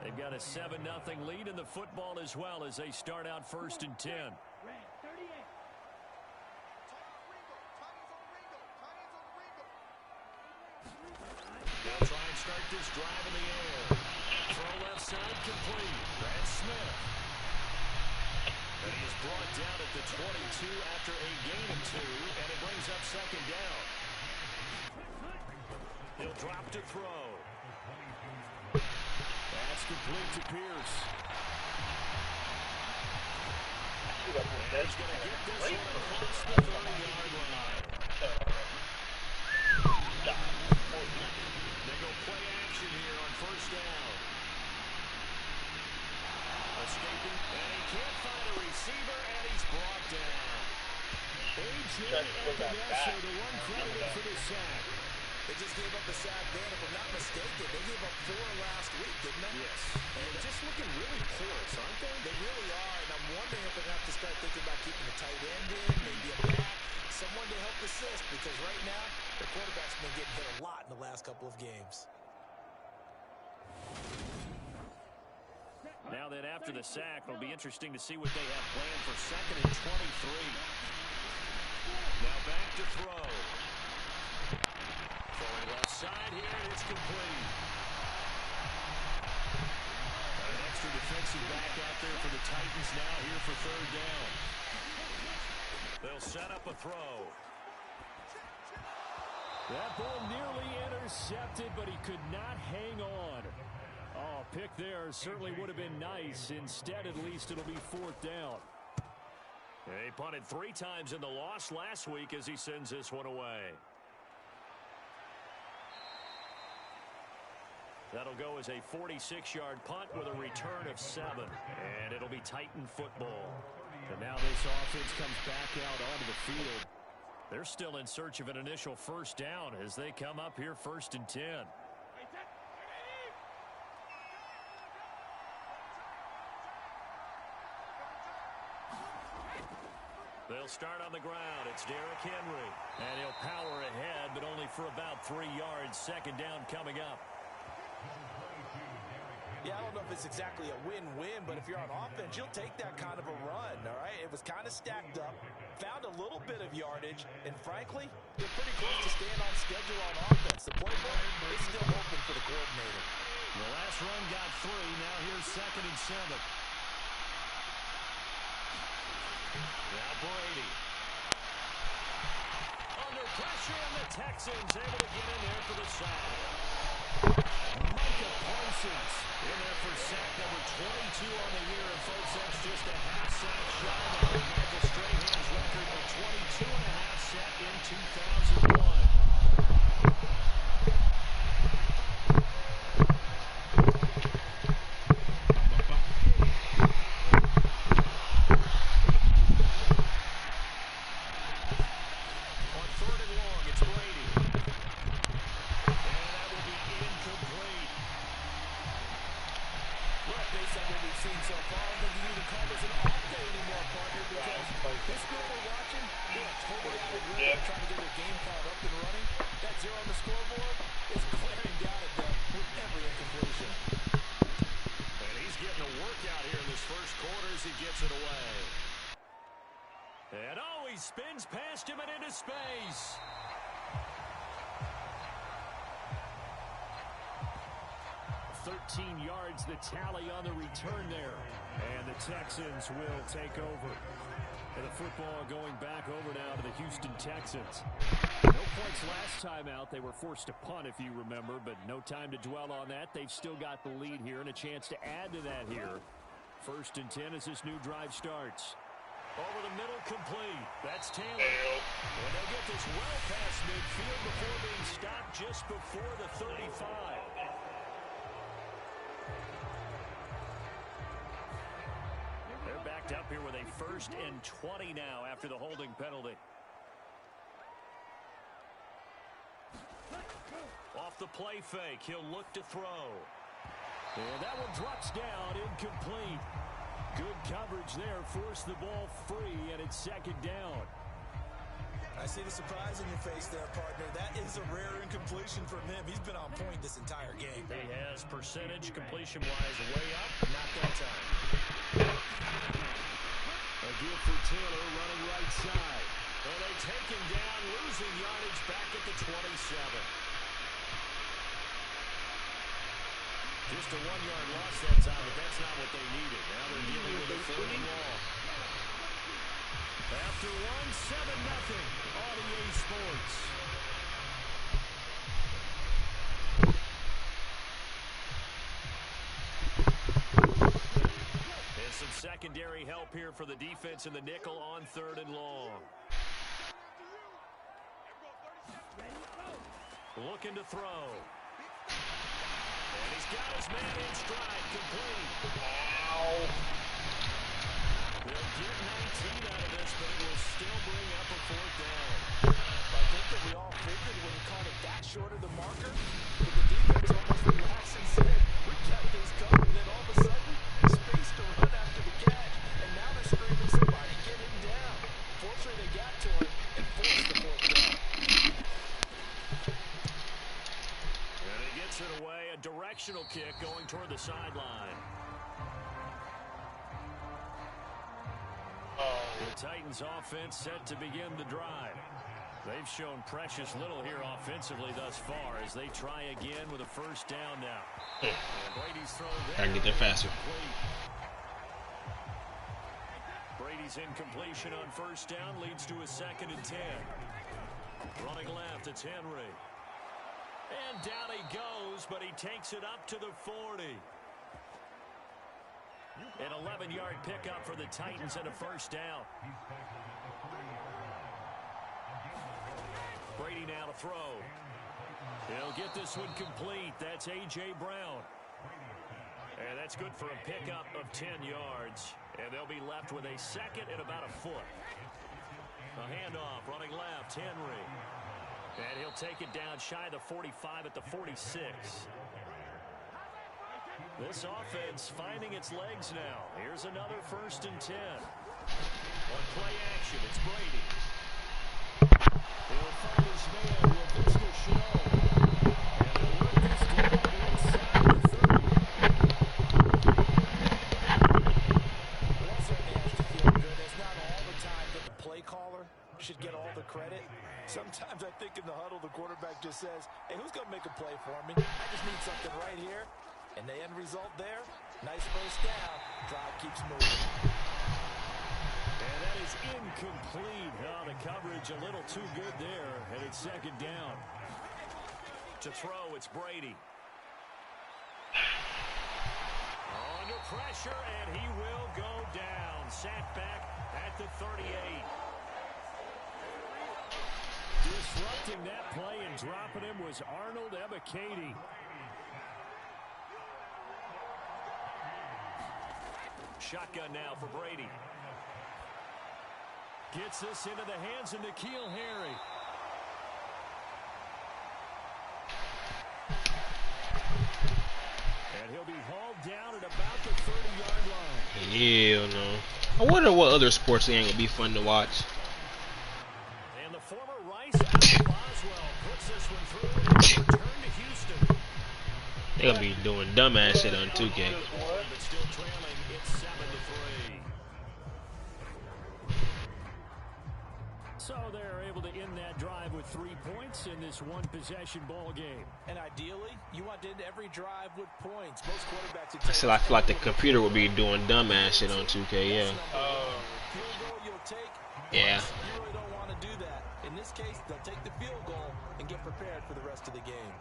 They've got a 7-0 lead in the football as well as they start out 1st and 10. They'll try and start this drive in the air. Throw left side complete. Brad Smith. And he is brought down at the 22 after a gain of 2, and it brings up second down. He'll drop to throw. That's complete to Pierce. And he's going to get this one across the 30-yard line. They go play action here on first down. Escaping, and he can't find a receiver, and he's brought down. A.J. Epinesa, the one credited for the sack. They just gave up a sack then. If I'm not mistaken, they gave up 4 last week, didn't they? Yes. And just looking really porous, aren't they? They really are, and I'm wondering if they're going to have to start thinking about keeping a tight end in, maybe a back, someone to help assist, because right now, the quarterback's been getting hit a lot in the last couple of games. Now then, after the sack, it'll be interesting to see what they have planned for 2nd and 23. Now back to throw. Throwing left side here, and it's complete. An extra defensive back out there for the Titans now here for 3rd down. They'll set up a throw. That ball nearly intercepted, but he could not hang on. Oh, pick there certainly would have been nice. Instead, at least it'll be 4th down. He punted 3 times in the loss last week as he sends this one away. That'll go as a 46-yard punt with a return of 7. And it'll be Titan football. And now this offense comes back out onto the field. They're still in search of an initial 1st down as they come up here 1st and 10. They'll start on the ground. It's Derrick Henry. And he'll power ahead, but only for about 3 yards. 2nd down coming up. Yeah, I don't know if it's exactly a win-win, but if you're on offense, you'll take that kind of a run, all right? It was kind of stacked up, found a little bit of yardage, and frankly, you're pretty close to staying on schedule on offense. The playbook is still open for the coordinator. The last run got 3. Now here's 2nd and 7. Now Brady. Under pressure, and the Texans able to get in there for the sack. Micah Parsons in there for sack number 22 on the year. And folks, that's just a half sack shy of Michael Strahan's record of 22.5 set in 2001. Spins past him and into space. $13 yards the tally on the return there. And the Texans will take over. And the football going back over now to the Houston Texans. No points last time out. They were forced to punt, if you remember, but no time to dwell on that. They've still got the lead here and a chance to add to that here. 1st and 10 as this new drive starts. Over the middle, complete. That's Taylor. And they'll get this well past midfield before being stopped just before the 35. They're backed up here with a 1st and 20 now after the holding penalty. Off the play fake, he'll look to throw. And that one drops down, incomplete. Good coverage there, forced the ball free, and it's 2nd down. I see the surprise in your face there, partner. That is a rare incompletion from him. He's been on point this entire game. He has percentage completion-wise way up, not that time. A give for Taylor running right side. And they take him down, losing yardage back at the 27. Just a 1-yard loss that time, but that's not what they needed. Now they're dealing with a 3rd and long. After 1, 7-0 on EA Sports. And some secondary help here for the defense in the nickel on 3rd and long. Looking to throw. And he's got his man in stride, complete. Ow. They'll get 19 out of this, but it will still bring up a 4th down. I think that we all figured when he caught it that short of positional kick going toward the sideline. The Titans offense set to begin the drive. They've shown precious little here offensively thus far as they try again with a first down now. Brady's throw there. Gotta get there faster. Brady's incompletion on first down leads to a 2nd and 10. Running left, it's Henry. And down he goes, but he takes it up to the 40. An 11-yard pickup for the Titans and a first down. Brady now to throw. He'll get this one complete. That's A.J. Brown. And that's good for a pickup of 10 yards. And they'll be left with a 2nd and about a foot. A handoff, running left, Henry. And he'll take it down shy of the 45 at the 46. This offense finding its legs now. Here's another 1st and 10. On play action, it's Brady. He'll find his man with this to show. And they'll work this down inside the 30. Well, that certainly has to feel good. It's not all the time that the play caller should get all the credit. Sometimes I think in the huddle, the quarterback just says, hey, who's going to make a play for me? I just need something right here. And the end result there, nice first down. Drive keeps moving. And that is incomplete. Oh, the coverage a little too good there. And it's 2nd down. To throw, it's Brady. Under pressure, and he will go down. Sat back at the 38. Disrupting that play and dropping him was Arnold Ebiketie. Shotgun now for Brady. Gets this into the hands of N'Keal Harry. And he'll be hauled down at about the 30-yard line. Hell no. I wonder what other sports ain't gonna be fun to watch. And the former Rice out of Boswell puts this one through and return to Houston. They gonna be doing dumbass shit on 2K. But still trailing, it's 7-3. So they're able to end that drive with 3 points in this one-possession ball game. And ideally, you want to end every drive with points. Most quarterbacks would I still I feel like the computer will be doing dumbass shit on 2K, yeah. Yeah. You really don't want to do that. In this case, they'll take the field goal and get prepared for the rest of the game.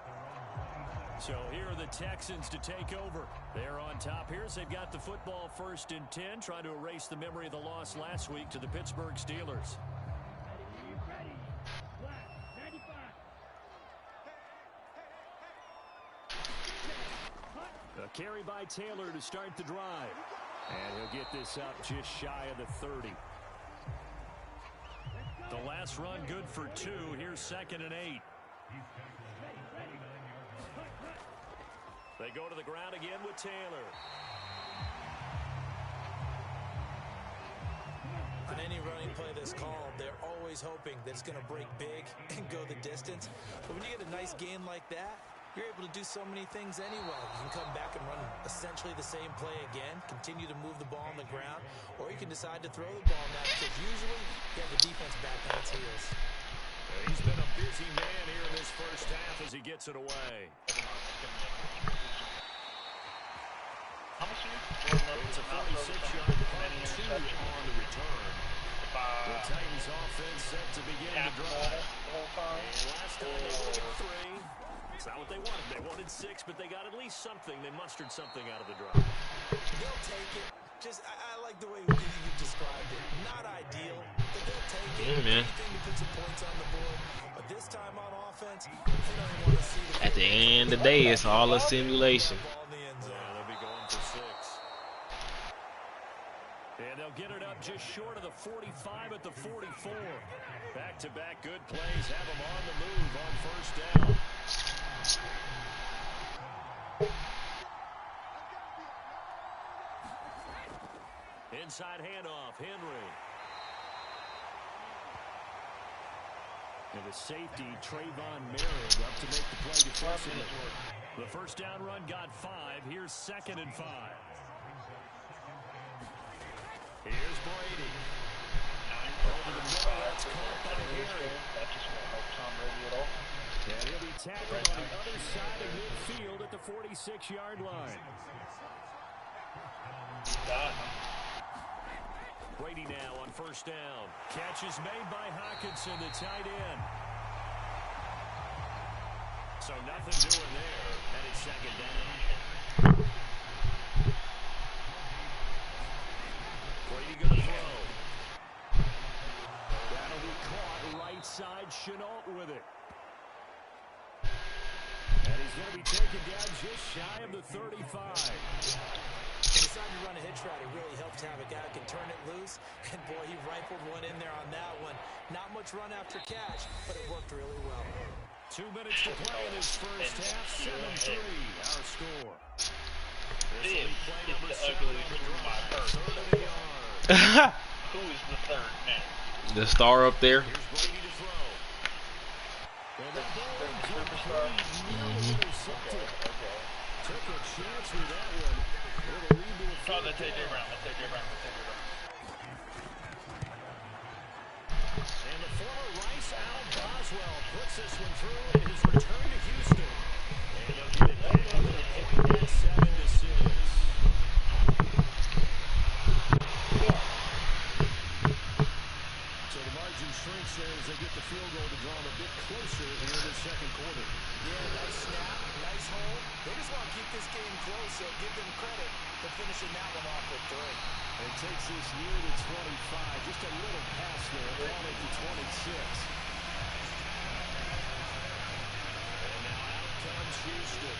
So here are the Texans to take over. They're on top here as they've got the football 1st and 10, trying to erase the memory of the loss last week to the Pittsburgh Steelers. A carry by Taylor to start the drive. And he'll get this up just shy of the 30. The last run good for 2. Here's 2nd and 8. They go to the ground again with Taylor. In any running play that's called, they're always hoping that it's going to break big and go the distance. But when you get a nice game like that, you're able to do so many things anyway. You can come back and run essentially the same play again, continue to move the ball on the ground, or you can decide to throw the ball now because usually you have the defense back on its heels. He's been a busy man here in this first half as he gets it away. It's a 46-yard punt, 2 on the return. The Titans offense set to begin the drive. And last time they wanted 3. It's not what they wanted. They wanted 6, but they got at least something. They mustered something out of the drive. They'll take it. Just, I like the way you described it. Not ideal, but they'll take it. Yeah, man. Anything to put some points on the board. But this time on offense, they don't even want to see the At the end of the day, it's all a simulation. ball in the end zone. Yeah, they'll be going for 6. And they'll get it up just short of the 45 at the 44. Back-to-back good plays have them on the move on first down. Inside handoff, Henry. And the safety, Trayvon Merritt, up to make the play defensively. The first down run got 5. Here's 2nd and 5. Here's Brady. Over the middle, that's caught by Harry. That just won't help Tom Brady at all. And he'll be tackled on the other side of midfield at the 46-yard line. Got him. Brady now on first down. Catch is made by Hockenson, the tight end. So nothing doing there, and it's 2nd down. Brady going to throw. That'll be caught right side. Chenault with it. And he's going to be taken down just shy of the 35. Decided to run a hitch route. It really helped to have a guy who can turn it loose. And boy, he rifled one in there on that one. Not much run after catch, but it worked really well. 2 minutes to play in this first half. 7-3, our score. This is the ugliest room I've heard. Who is the third man? The star up there. Here's Brady to throw. And that ball Superstar. intercepted. Okay. Took a chance with that one. It'll lead to a Oh, that's AJ Brown. That's AJ Brown. And the former Rice Al Boswell puts this one through in his return to Houston. And they'll get it back with a point at 7-6. So the margin shrinks there as they get the field goal to draw them a bit closer here in the second quarter. Yeah, nice snap, nice hold. They just want to keep this game close, so give them credit for finishing that one off with 3. It takes this near the 25. Just a little pass there, on it to 26. And now out comes Houston.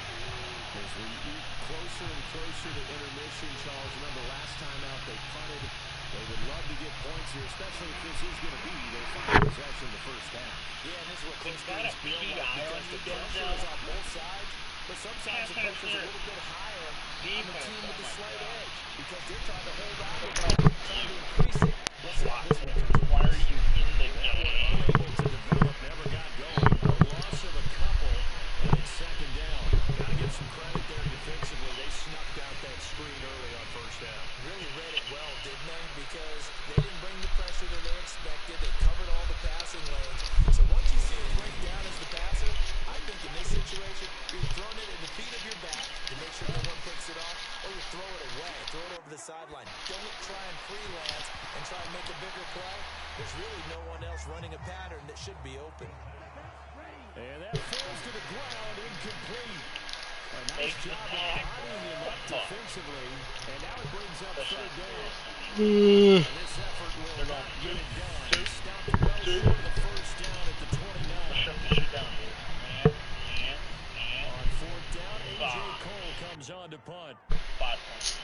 As we eat closer and closer to intermission, Charles, remember last time out they punted. They would love to get points here, especially if this is going to be their final possession in the first half. Yeah, and this is what Is close that a games feel like PI because on the you, pressure Denzel? is on both sides, but sometimes the pressure is a little bit higher on the Defense, team with the oh my slight God. edge because they're trying to hold on to it, trying to increase it. Let's see how this one comes. Why are you in the That one game? unable to develop, never got going. A loss of a couple, and it's 2nd down. Got to give some credit there defensively. They snuffed out that screen early on first down. Really read it well, didn't they? Because they didn't bring the pressure that they expected. They covered all the passing lanes. So once you see it break down as the passer, I think in this situation, you're throwing it at the feet of your back to make sure no one picks it off, or you throw it away, throw it over the sideline. Don't try and freelance and try and make a bigger play. There's really no one else running a pattern that should be open. And that falls to the ground, incomplete. A nice job of bodying him up defensively, and now it brings up 3rd down. And this effort will not get it done. He stopped it well short of the first down at the 29. Shut this shit down, dude. On 4th down, A.J. Cole comes on to punt. 5 points.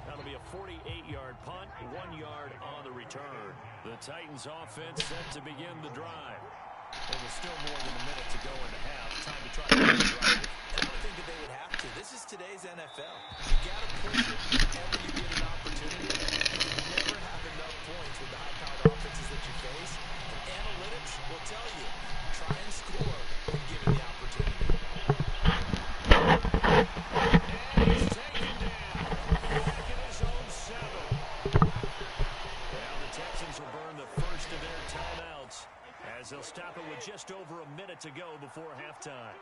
That'll be a 48-yard punt, 1 yard on the return. The Titans offense set to begin the drive. There was still more than a minute to go in the half. Time to try to get the drive. I don't think that they would have to. This is today's NFL. You got to push it whenever you get an opportunity. You never have enough points with the high-powered offenses that you face. And analytics will tell you, try and score when given the opportunity. And he's taken down. Back in his own 7. Well, the Texans will burn the first of their timeouts as they'll stop it with just over a minute to go before halftime.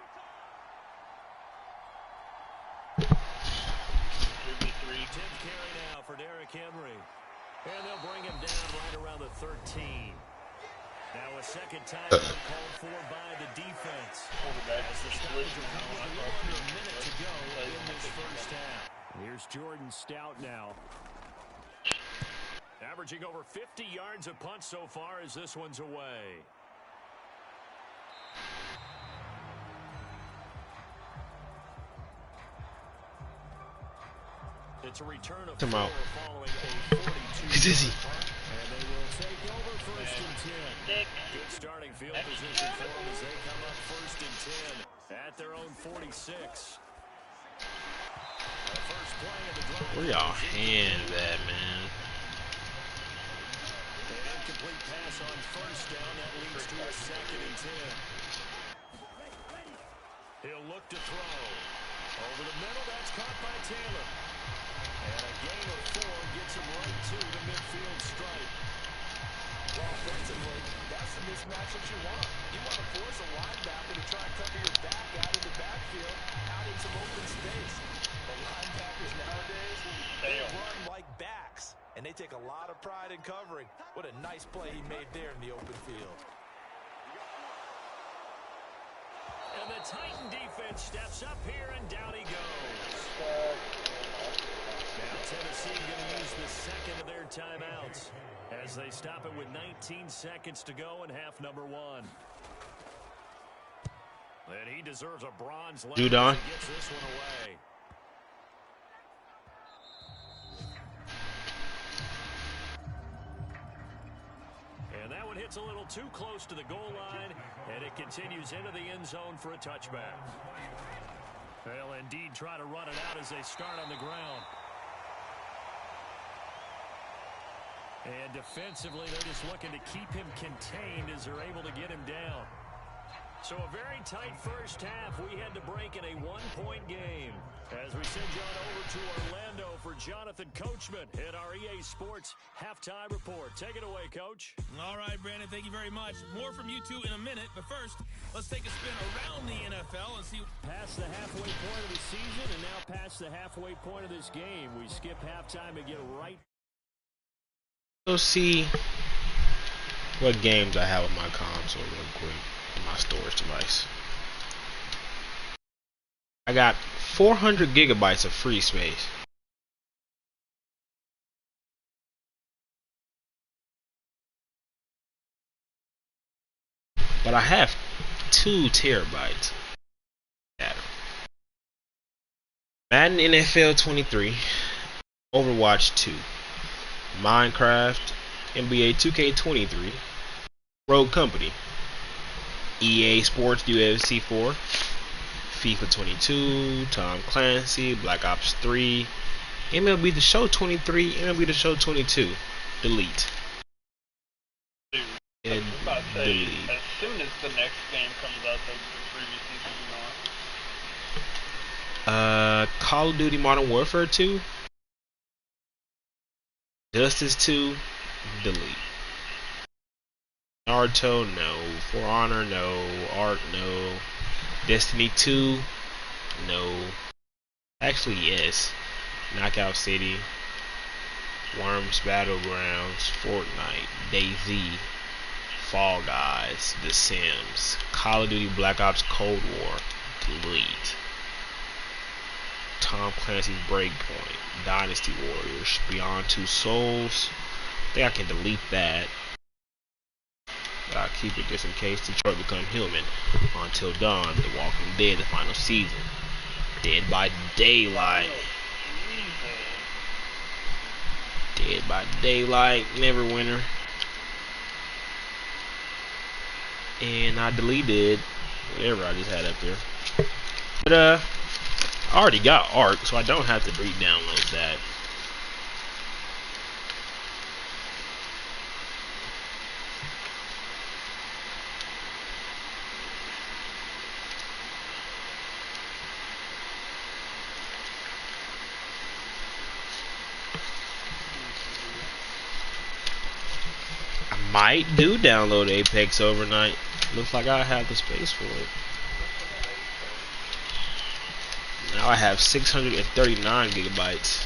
Tenth carry now for Derrick Henry. And they'll bring him down right around the 13. Now a second time called for by the defense. As the stoppage will come with a little under a minute to go in this first half. Here's Jordan Stout now. Averaging over 50 yards a punt so far as this one's away. It's a return of 4 following a 42-yard punt, and they will take over first and 10. Good starting field position for them as they come up first and 10 at their own 46. First play of the drive. Where y'all hands at, man? An incomplete pass on first down. That leads to a second and 10. He'll look to throw. Over the middle, that's caught by Taylor. And a gain of 4 gets him right to the midfield stripe. Well, offensively, that's the mismatch that you want. You want to force a linebacker to try and cover your back out of the backfield, out in some open space. The linebackers nowadays, they run like backs, and they take a lot of pride in covering. What a nice play he made there in the open field. And the Titan defense steps up here, and down he goes. Now Tennessee going to use the second of their timeouts as they stop it with 19 seconds to go in half number 1. And he deserves a bronze leg. Judon. He gets this one away. And that one hits a little too close to the goal line, and it continues into the end zone for a touchback. They'll indeed try to run it out as they start on the ground. And defensively, they're just looking to keep him contained as they're able to get him down. So a very tight first half. We had to break in a one-point game. As we send you on over to Orlando for Jonathan Coachman at our EA Sports Halftime Report. Take it away, Coach. All right, Brandon, thank you very much. More from you two in a minute, but first, let's take a spin around the NFL and see. Past the halfway point of the season and now past the halfway point of this game. We skip halftime and get right. Go see what games I have on my console real quick. My storage device. I got 400 gigabytes of free space. But I have 2 terabytes. Madden NFL 23, Overwatch 2, Minecraft, NBA 2K23, Rogue Company, EA Sports UFC 4, FIFA 22, Tom Clancy, Black Ops 3, MLB The Show 23, MLB The Show 22. Delete. Dude, I was about to say, delete. as soon as the next game comes out, the previous season will be gone. Call of Duty Modern Warfare 2, Justice 2, delete. Naruto, no. For Honor, no. Ark, no. Destiny 2, no. Actually, yes. Knockout City, Worms Battlegrounds, Fortnite, DayZ, Fall Guys, The Sims, Call of Duty Black Ops Cold War, delete. Tom Clancy's Breakpoint, Dynasty Warriors, Beyond Two Souls. I think I can delete that. But I'll keep it just in case Detroit Become Human. Until Dawn, The Walking Dead, the final season. Dead by Daylight. Dead by Daylight, Neverwinter. And I deleted whatever I just had up there. But I already got Ark, so I don't have to re-download that. Might do download Apex overnight. Looks like I have the space for it. Now I have 639 gigabytes.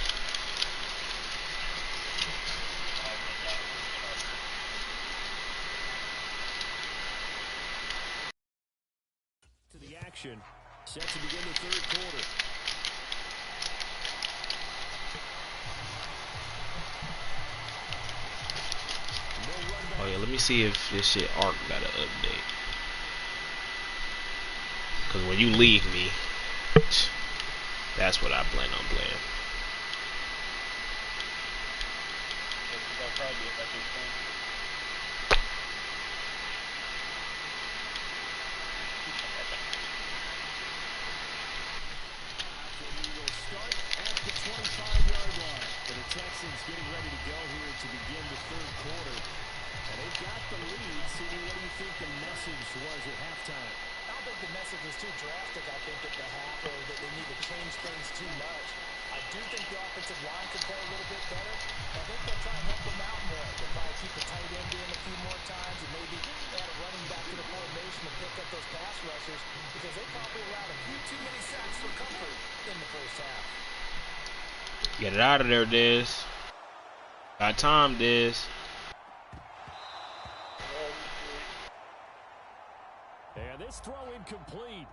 To the action, set to begin the third quarter. Oh yeah, let me see if this shit Ark got an update. Cause when you leave me, that's what I plan on playing. That'll probably be a better thing. Texans getting ready to go here to begin the third quarter. And they've got the lead. Sidney, what do you think the message was at halftime? I don't think the message was too drastic, I think, at the half, or that they need to change things too much. I do think the offensive line could play a little bit better. I think they'll try and help them out more. They'll probably keep the tight end in a few more times and maybe add a running back to the formation to pick up those pass rushers because they probably allowed a few too many sacks for comfort in the first half. Get it out of there, Diz. Got time, Diz. And this throw incomplete.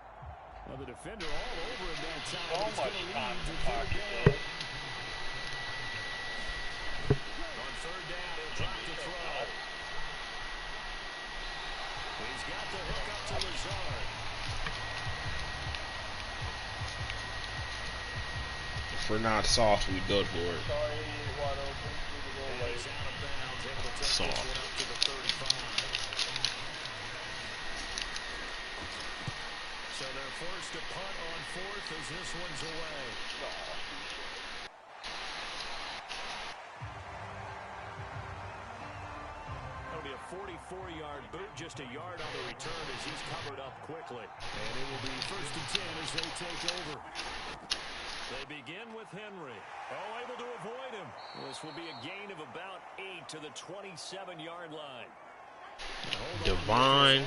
Well, the defender all over him that time. So much time to talk to. On third down, he'll drop the throw. He's got the hook up to Lazard. If we're not soft, we good for it. Sorry, he's wide open. He's out of bounds, able to take this one up to the 35. So they're forced to punt on fourth as this one's away. That'll be a 44-yard boot, just a yard on the return as he's covered up quickly. And it will be 1st and 10 as they take over. They begin with Henry. Oh, able to avoid him. This will be a gain of about 8 to the 27-yard line. Divine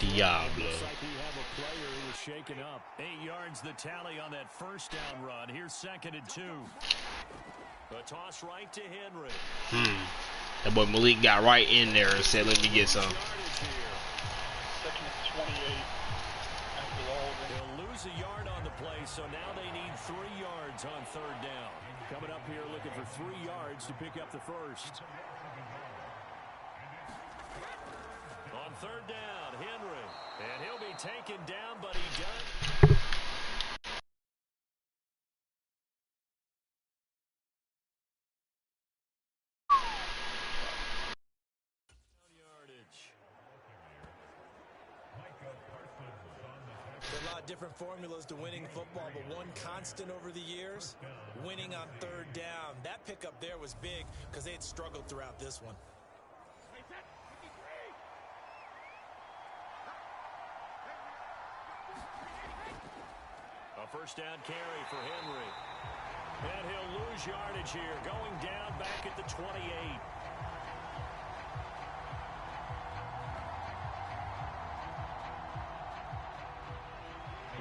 Diablo. Looks like we have a player who was shaken up. 8 yards the tally on that first down run. Here's 2nd and 2. A toss right to Henry. That boy Malik got right in there and said, let me get some. 2nd and 28. They'll lose a yard on the play, so now they need 3 yards on third down. Coming up here looking for 3 yards to pick up the first. On third down, Henry. And he'll be taken down, but he does. There are a lot of different formulas to winning football, but one constant over the years, winning on third down. That pickup there was big because they had struggled throughout this one. A first down carry for Henry. And he'll lose yardage here, going down back at the 28.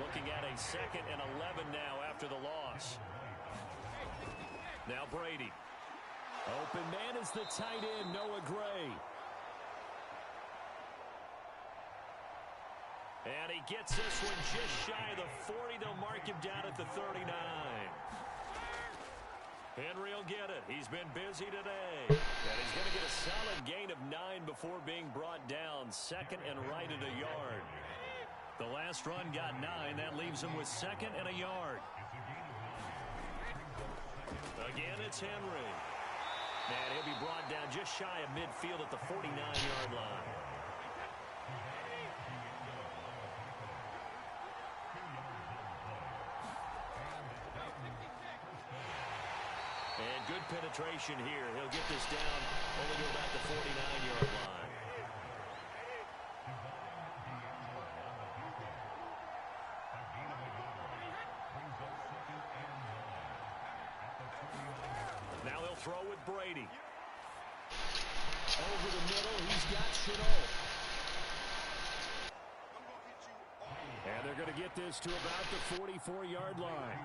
Looking at a 2nd and 11 now after the loss. Now Brady. Open man is the tight end, Noah Gray. And he gets this one just shy of the 40. They'll mark him down at the 39. Henry will get it. He's been busy today. And he's going to get a solid gain of 9 before being brought down. 2nd and right at a yard. The last run got 9. That leaves him with 2nd and a yard. Again, it's Henry. And he'll be brought down just shy of midfield at the 49-yard line. And good penetration here. He'll get this down only to about the 49-yard line. Now he'll throw with Brady. Over the middle, he's got Chenault. And they're going to get this to about the 44-yard line.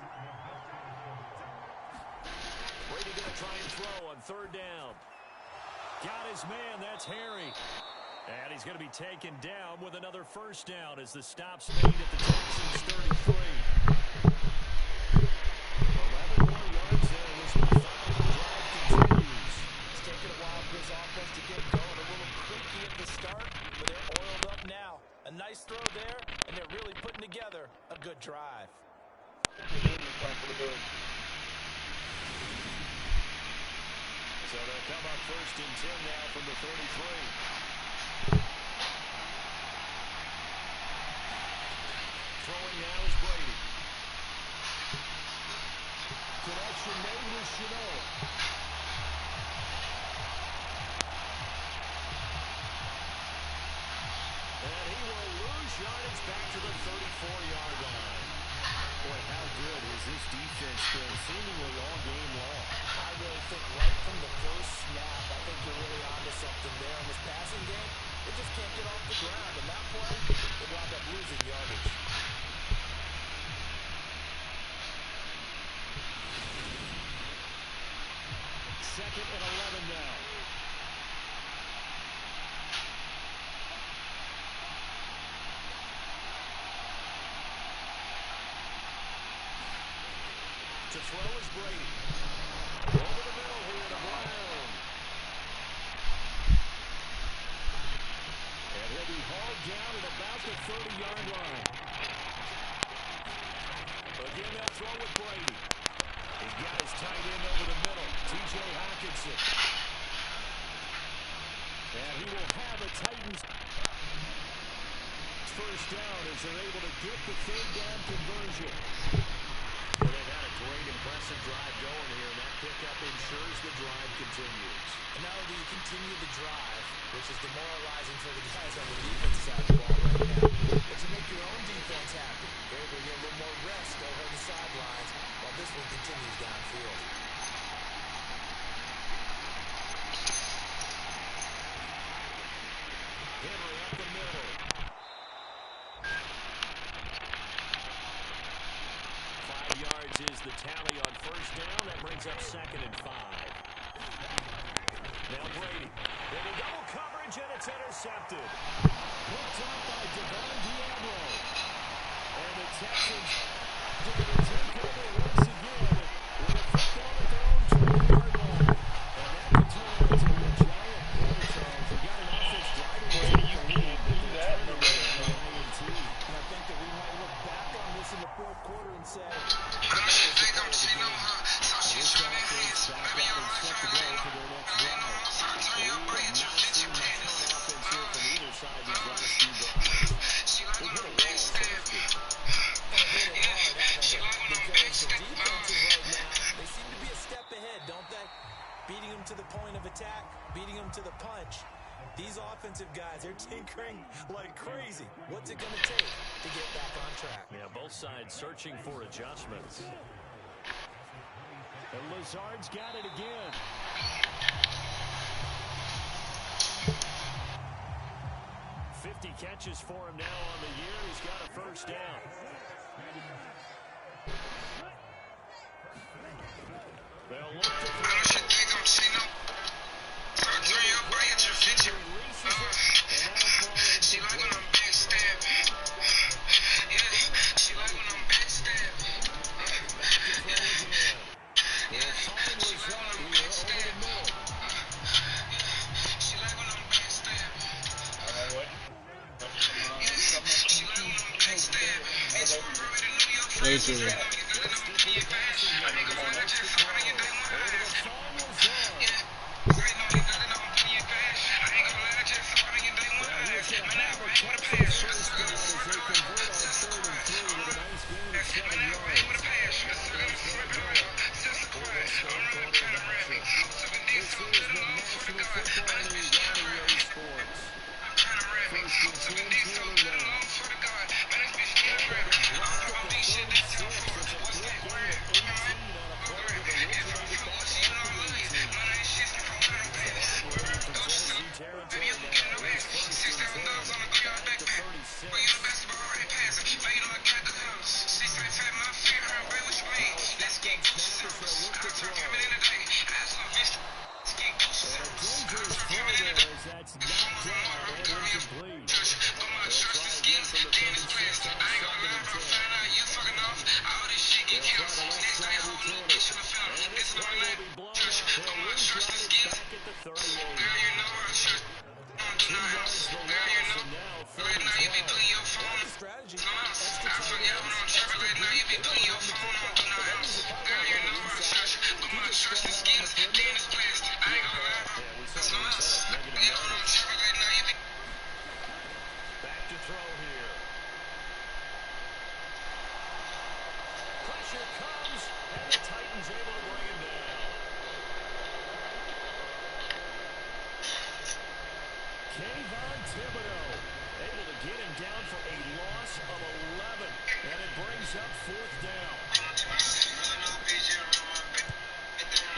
Brady going to try and throw on third down. Got his man, that's Harry. And he's going to be taken down with another first down as the stop's made at the Texans' 33. 11 more yards there. This methodical drive continues. It's taken a while for this offense to get going. A little creaky at the start, but they're oiled up now. A nice throw there, and they're really putting together a good drive. So they'll come up 1st and 10 now from the 33. Throwing now is Brady. Connection made with Chenault. lose yardage back to the 34-yard line. Boy, how good has this defense been seemingly all game long? I really think right from the first snap, I think you're really onto something there in this passing game. They just can't get off the ground, and that play, they wound up losing yardage. Second and 11 now. To throw is Brady. Over the middle here to Brown. And he'll be hauled down at about the 30-yard line. Again, they'll throw with Brady. He's got his tight end over the middle, T.J. Hawkinson. And he will have a Titans first down as they're able to get the third down conversion. Well, they've had a great, impressive drive going here, and that pickup ensures the drive continues. And not only do you continue the drive, which is demoralizing for the guys on the defense side of the ball right now, but you make your own defense happy. They're able to get a little more rest over the sidelines while this one continues downfield. Henry up the middle. 5 yards is the tally on first down. That brings up 2nd and 5. Now Brady. In a double coverage, and it's intercepted. Hooked up by Devon Diablo. And the Texans do the takeover once again with a football at their own 20-yard line. And that can turn out to be a giant play, Charles. You got an offense driving with the lead, but they turn it away on the INT. And I think that we might look back on this in the fourth quarter and say, This offense back out and set to go for their next drive. We have not seen much fun offense here from either side these last few drives. They've hit a wall, so to speak. because the defenses right now, they seem to be a step ahead, don't they? Beating them to the point of attack, beating them to the punch. These offensive guys, they're tinkering like crazy. What's it going to take to get back on track? Yeah, both sides searching for adjustments. And Lazard's got it again. "50 catches for him now on the year. He's got a first down. They'll look to throw. Able to get him down for 8 brings up fourth down.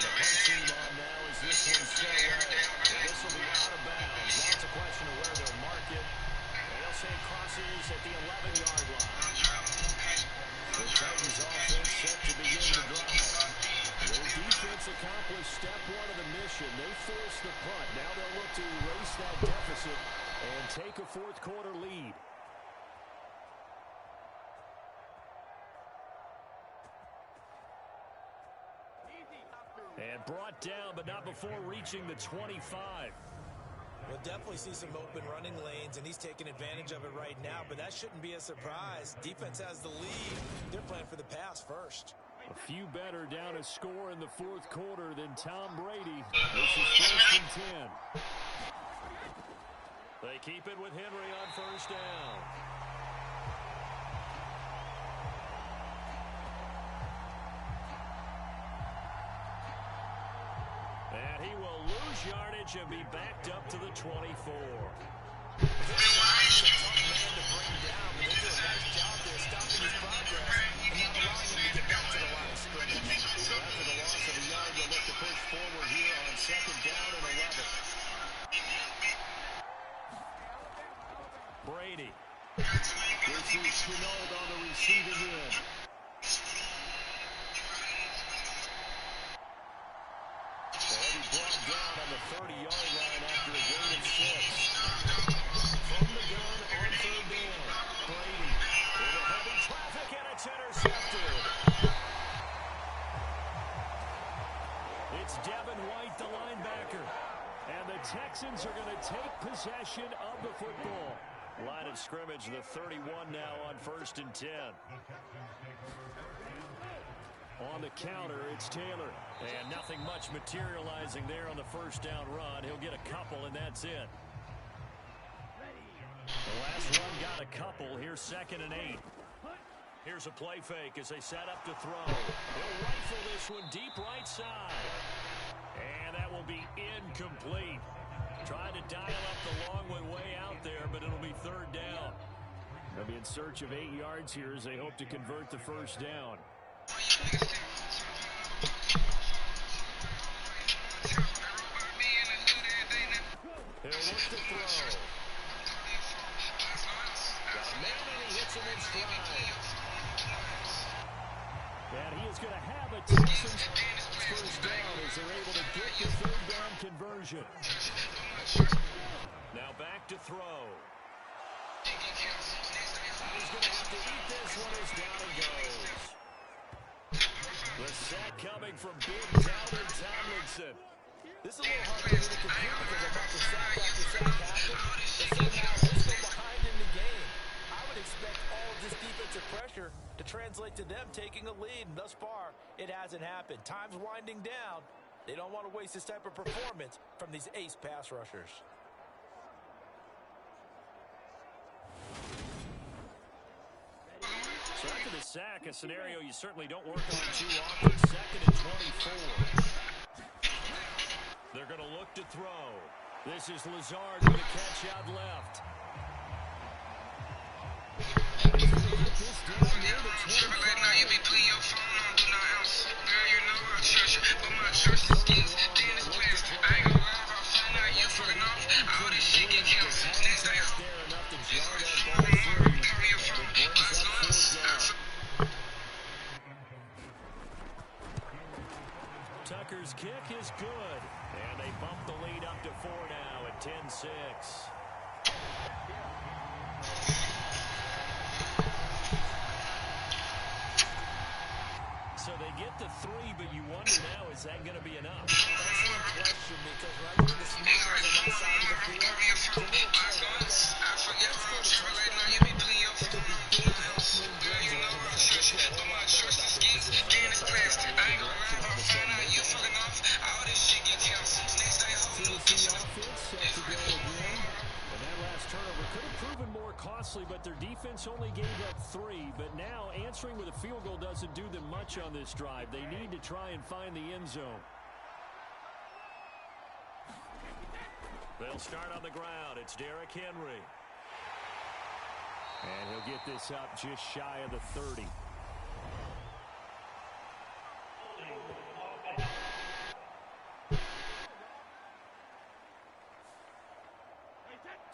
The punt team on now as this one's set away. And this will be out of bounds. Now it's a question of where they'll mark it. They'll say it crosses at the 11-yard line. The Titans offense set to begin the drive. Their defense accomplished step one of the mission. They forced the punt. Now they'll look to erase that deficit and take a fourth quarter lead. And brought down, but not before reaching the 25. We'll definitely see some open running lanes, and he's taking advantage of it right now, but that shouldn't be a surprise. Defense has the lead. They're playing for the pass first. A few better down a score in the fourth quarter than Tom Brady. This is first and 10. They keep it with Henry on first down. And he will lose yardage and be backed up to the 24. Brady. This is Chenault on the receiving end. And he brought down on the 30-yard line after a gain of 6. From the gun on third down. Brady into heavy traffic, and it's intercepted. It's Devin White, the linebacker. And the Texans are going to take possession of the football. Line of scrimmage, the 31 now on first and 10. On the counter, it's Taylor. And nothing much materializing there on the first down run. He'll get a couple, and that's it. The last run got a couple. Here's second and 8. Here's a play fake as they set up to throw. He'll rifle this one deep right side. And that will be incomplete. Trying to dial up the long way out there, but it'll be third down. They'll be in search of 8 yards here as they hope to convert the first down. He'll look to throw. Got a man and he hits him in stride. And he is going to have a Texans first down as they're able to get the third down conversion. Now back to throw. He's going to have to eat this one as down it goes. The sack coming from Big Dalvin Tomlinson. This is a little hard for me to compute because I'm about to sack after sack happen, but somehow they're still behind in the game. I would expect all of this defensive pressure to translate to them taking a lead, and thus far, it hasn't happened. Time's winding down. They don't want to waste this type of performance from these ace pass rushers. So after the sack, a scenario you certainly don't work on too often. Second and 24. They're going to look to throw. This is Lazard with a catch out left. Tucker's kick is good, and they bump the lead up to 4 now at 10-6. So they get the 3, but you wonder now, is that going to be enough? Excellent question, because when I look at the smiles on that side of the field, it's a little tight. I forget what I'm Chevrolet, now you be playing your phone on Do Not Answer. Girl, you know I'm church, but my church is skis, Candace class. I ain't gonna lie, if I find out you fucking off, all this shit get canceled. Next day, whole new bitch. It's ready. And that last turnover could have proven more costly, but their defense only gave up 3. But now answering with a field goal doesn't do them much on this drive. They need to try and find the end zone. They'll start on the ground. It's Derrick Henry. And he'll get this up just shy of the 30.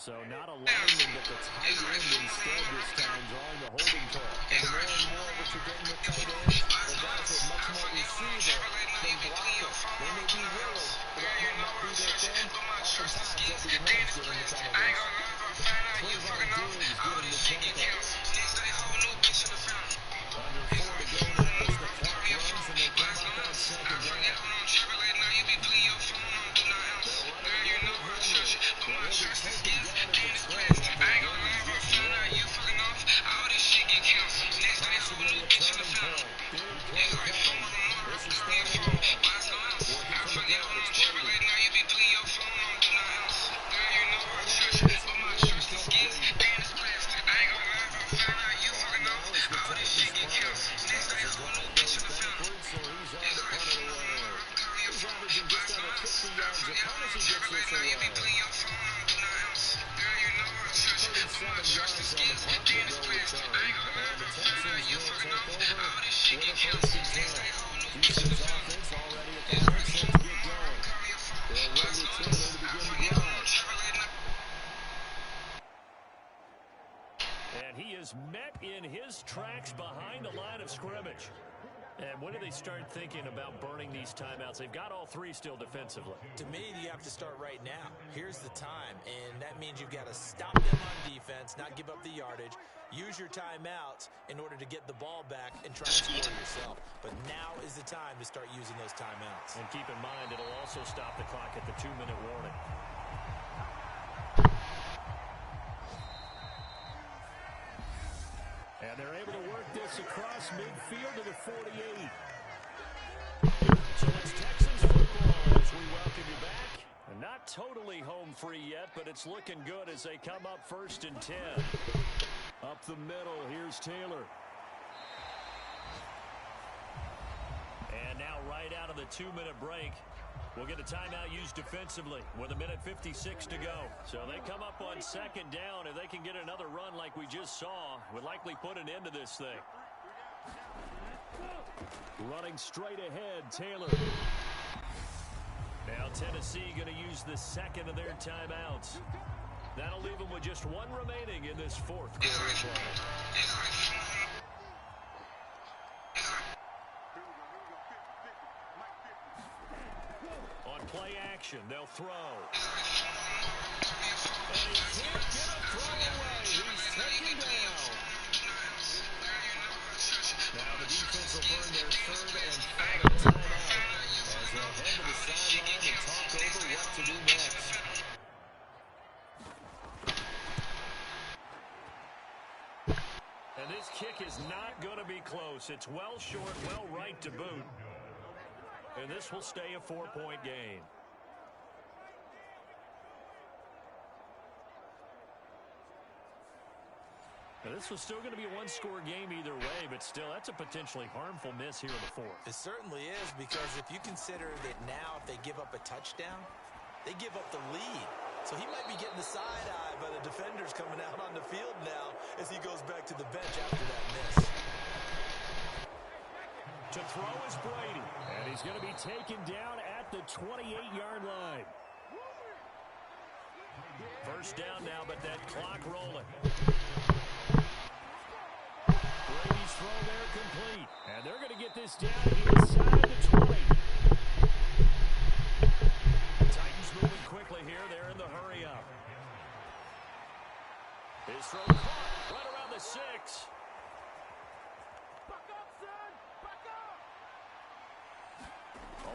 So not a lineman, but the tight end instead this time, drawing the holding call. And more what you're getting with tight ends are guys with much more receiver than blocker. They may be willing, but that might not be their thing. Oftentimes, they'll be the ones getting the penalties. Cleveland Diggs getting the tackle. Under 4 to go now as the clock runs, and they come up on second down. They'll run it again with Henry. Well, he'll be taken down at the 20 after a gain just one. Possibly a turning point. Big play coming. This is third and long. Working from the ground, it's Brady. And he is met in his tracks behind the line of scrimmage. And when do they start thinking about burning these timeouts? They've got all three still defensively. To me, you have to start right now. Here's the time, and that means you've got to stop them on defense, not give up the yardage, use your timeouts in order to get the ball back and try to score yourself. But now is the time to start using those timeouts. And keep in mind, it'll also stop the clock at the 2-minute warning. And they're able to work this across midfield to the 48. So it's Texans football as we welcome you back. And not totally home free yet, but it's looking good as they come up 1st and 10. Up the middle, here's Taylor. And now right out of the 2-minute break, we'll get a timeout used defensively with 1:56 to go. So they come up on 2nd down. If they can get another run like we just saw, would likely put an end to this thing. Running straight ahead, Taylor. Now Tennessee going to use the 2nd of their timeouts. That'll leave them with just one remaining in this 4th quarter of play. Play action, they'll throw. And he can't get a throw away. He's taken down. Now the defense will burn their 3rd and final timeout as they'll head to the sideline and talk over what to do next. And this kick is not going to be close. It's well short, well right to boot. And this will stay a 4-point game. Now this was still going to be a one-score game either way, but still, that's a potentially harmful miss here in the 4th. It certainly is, because if you consider that now if they give up a touchdown, they give up the lead. So he might be getting the side eye by the defenders coming out on the field now as he goes back to the bench after that miss. To throw is Brady, and he's going to be taken down at the 28-yard line. 1st down now, but that clock rolling. Brady's throw there complete, and they're going to get this down inside the 20. Titans moving quickly here. They're in the hurry-up. His throw caught right around the 6.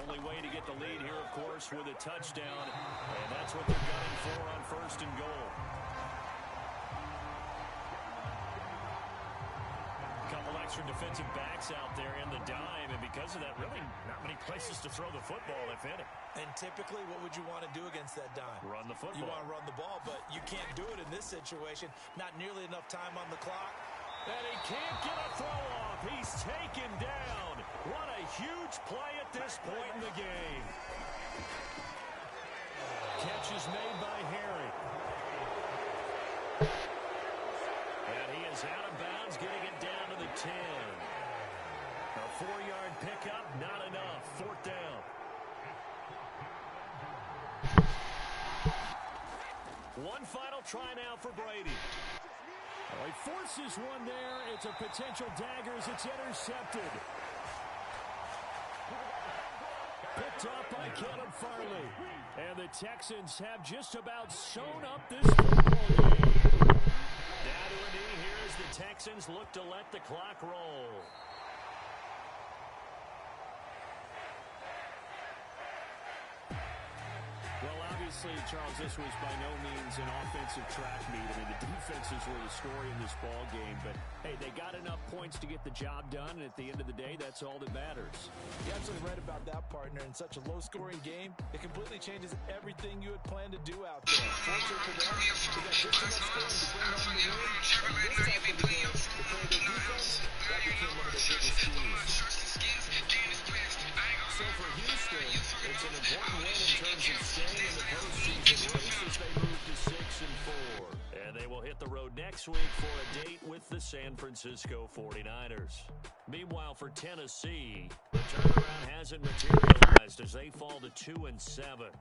Only way to get the lead here, of course, with a touchdown, and that's what they're gunning for on 1st and goal. A couple extra defensive backs out there in the dime, and because of that, really not many places to throw the football, if any. And typically, what would you want to do against that dime? Run the football. You want to run the ball, but you can't do it in this situation. Not nearly enough time on the clock. And he can't get a throw off. He's taken down. What a huge play at this point in the game. Catch is made by Harry. And he is out of bounds, getting it down to the 10. A 4-yard pickup, not enough. 4th down. One final try now for Brady. Oh, he forces one there. It's a potential dagger as it's intercepted. Picked up by Caleb Farley. And the Texans have just about sewn up this football game. Down to a knee here as the Texans look to let the clock roll. Well, obviously, Charles, this was by no means an offensive track meet. I mean, the defenses were the story in this ball game. But, hey, they got enough points to get the job done. And at the end of the day, that's all that matters. You're absolutely right about that, partner. In such a low-scoring game, it completely changes everything you had planned to do out there. Fortunately for them, they got just enough scoring to bring home the win. And this type of game, to play their defense, that became one of their biggest keys. So for Houston, it's an important win in terms of staying in the postseason race as they move to 6-4. And they will hit the road next week for a date with the San Francisco 49ers. Meanwhile, for Tennessee, the turnaround hasn't materialized as they fall to 2-7.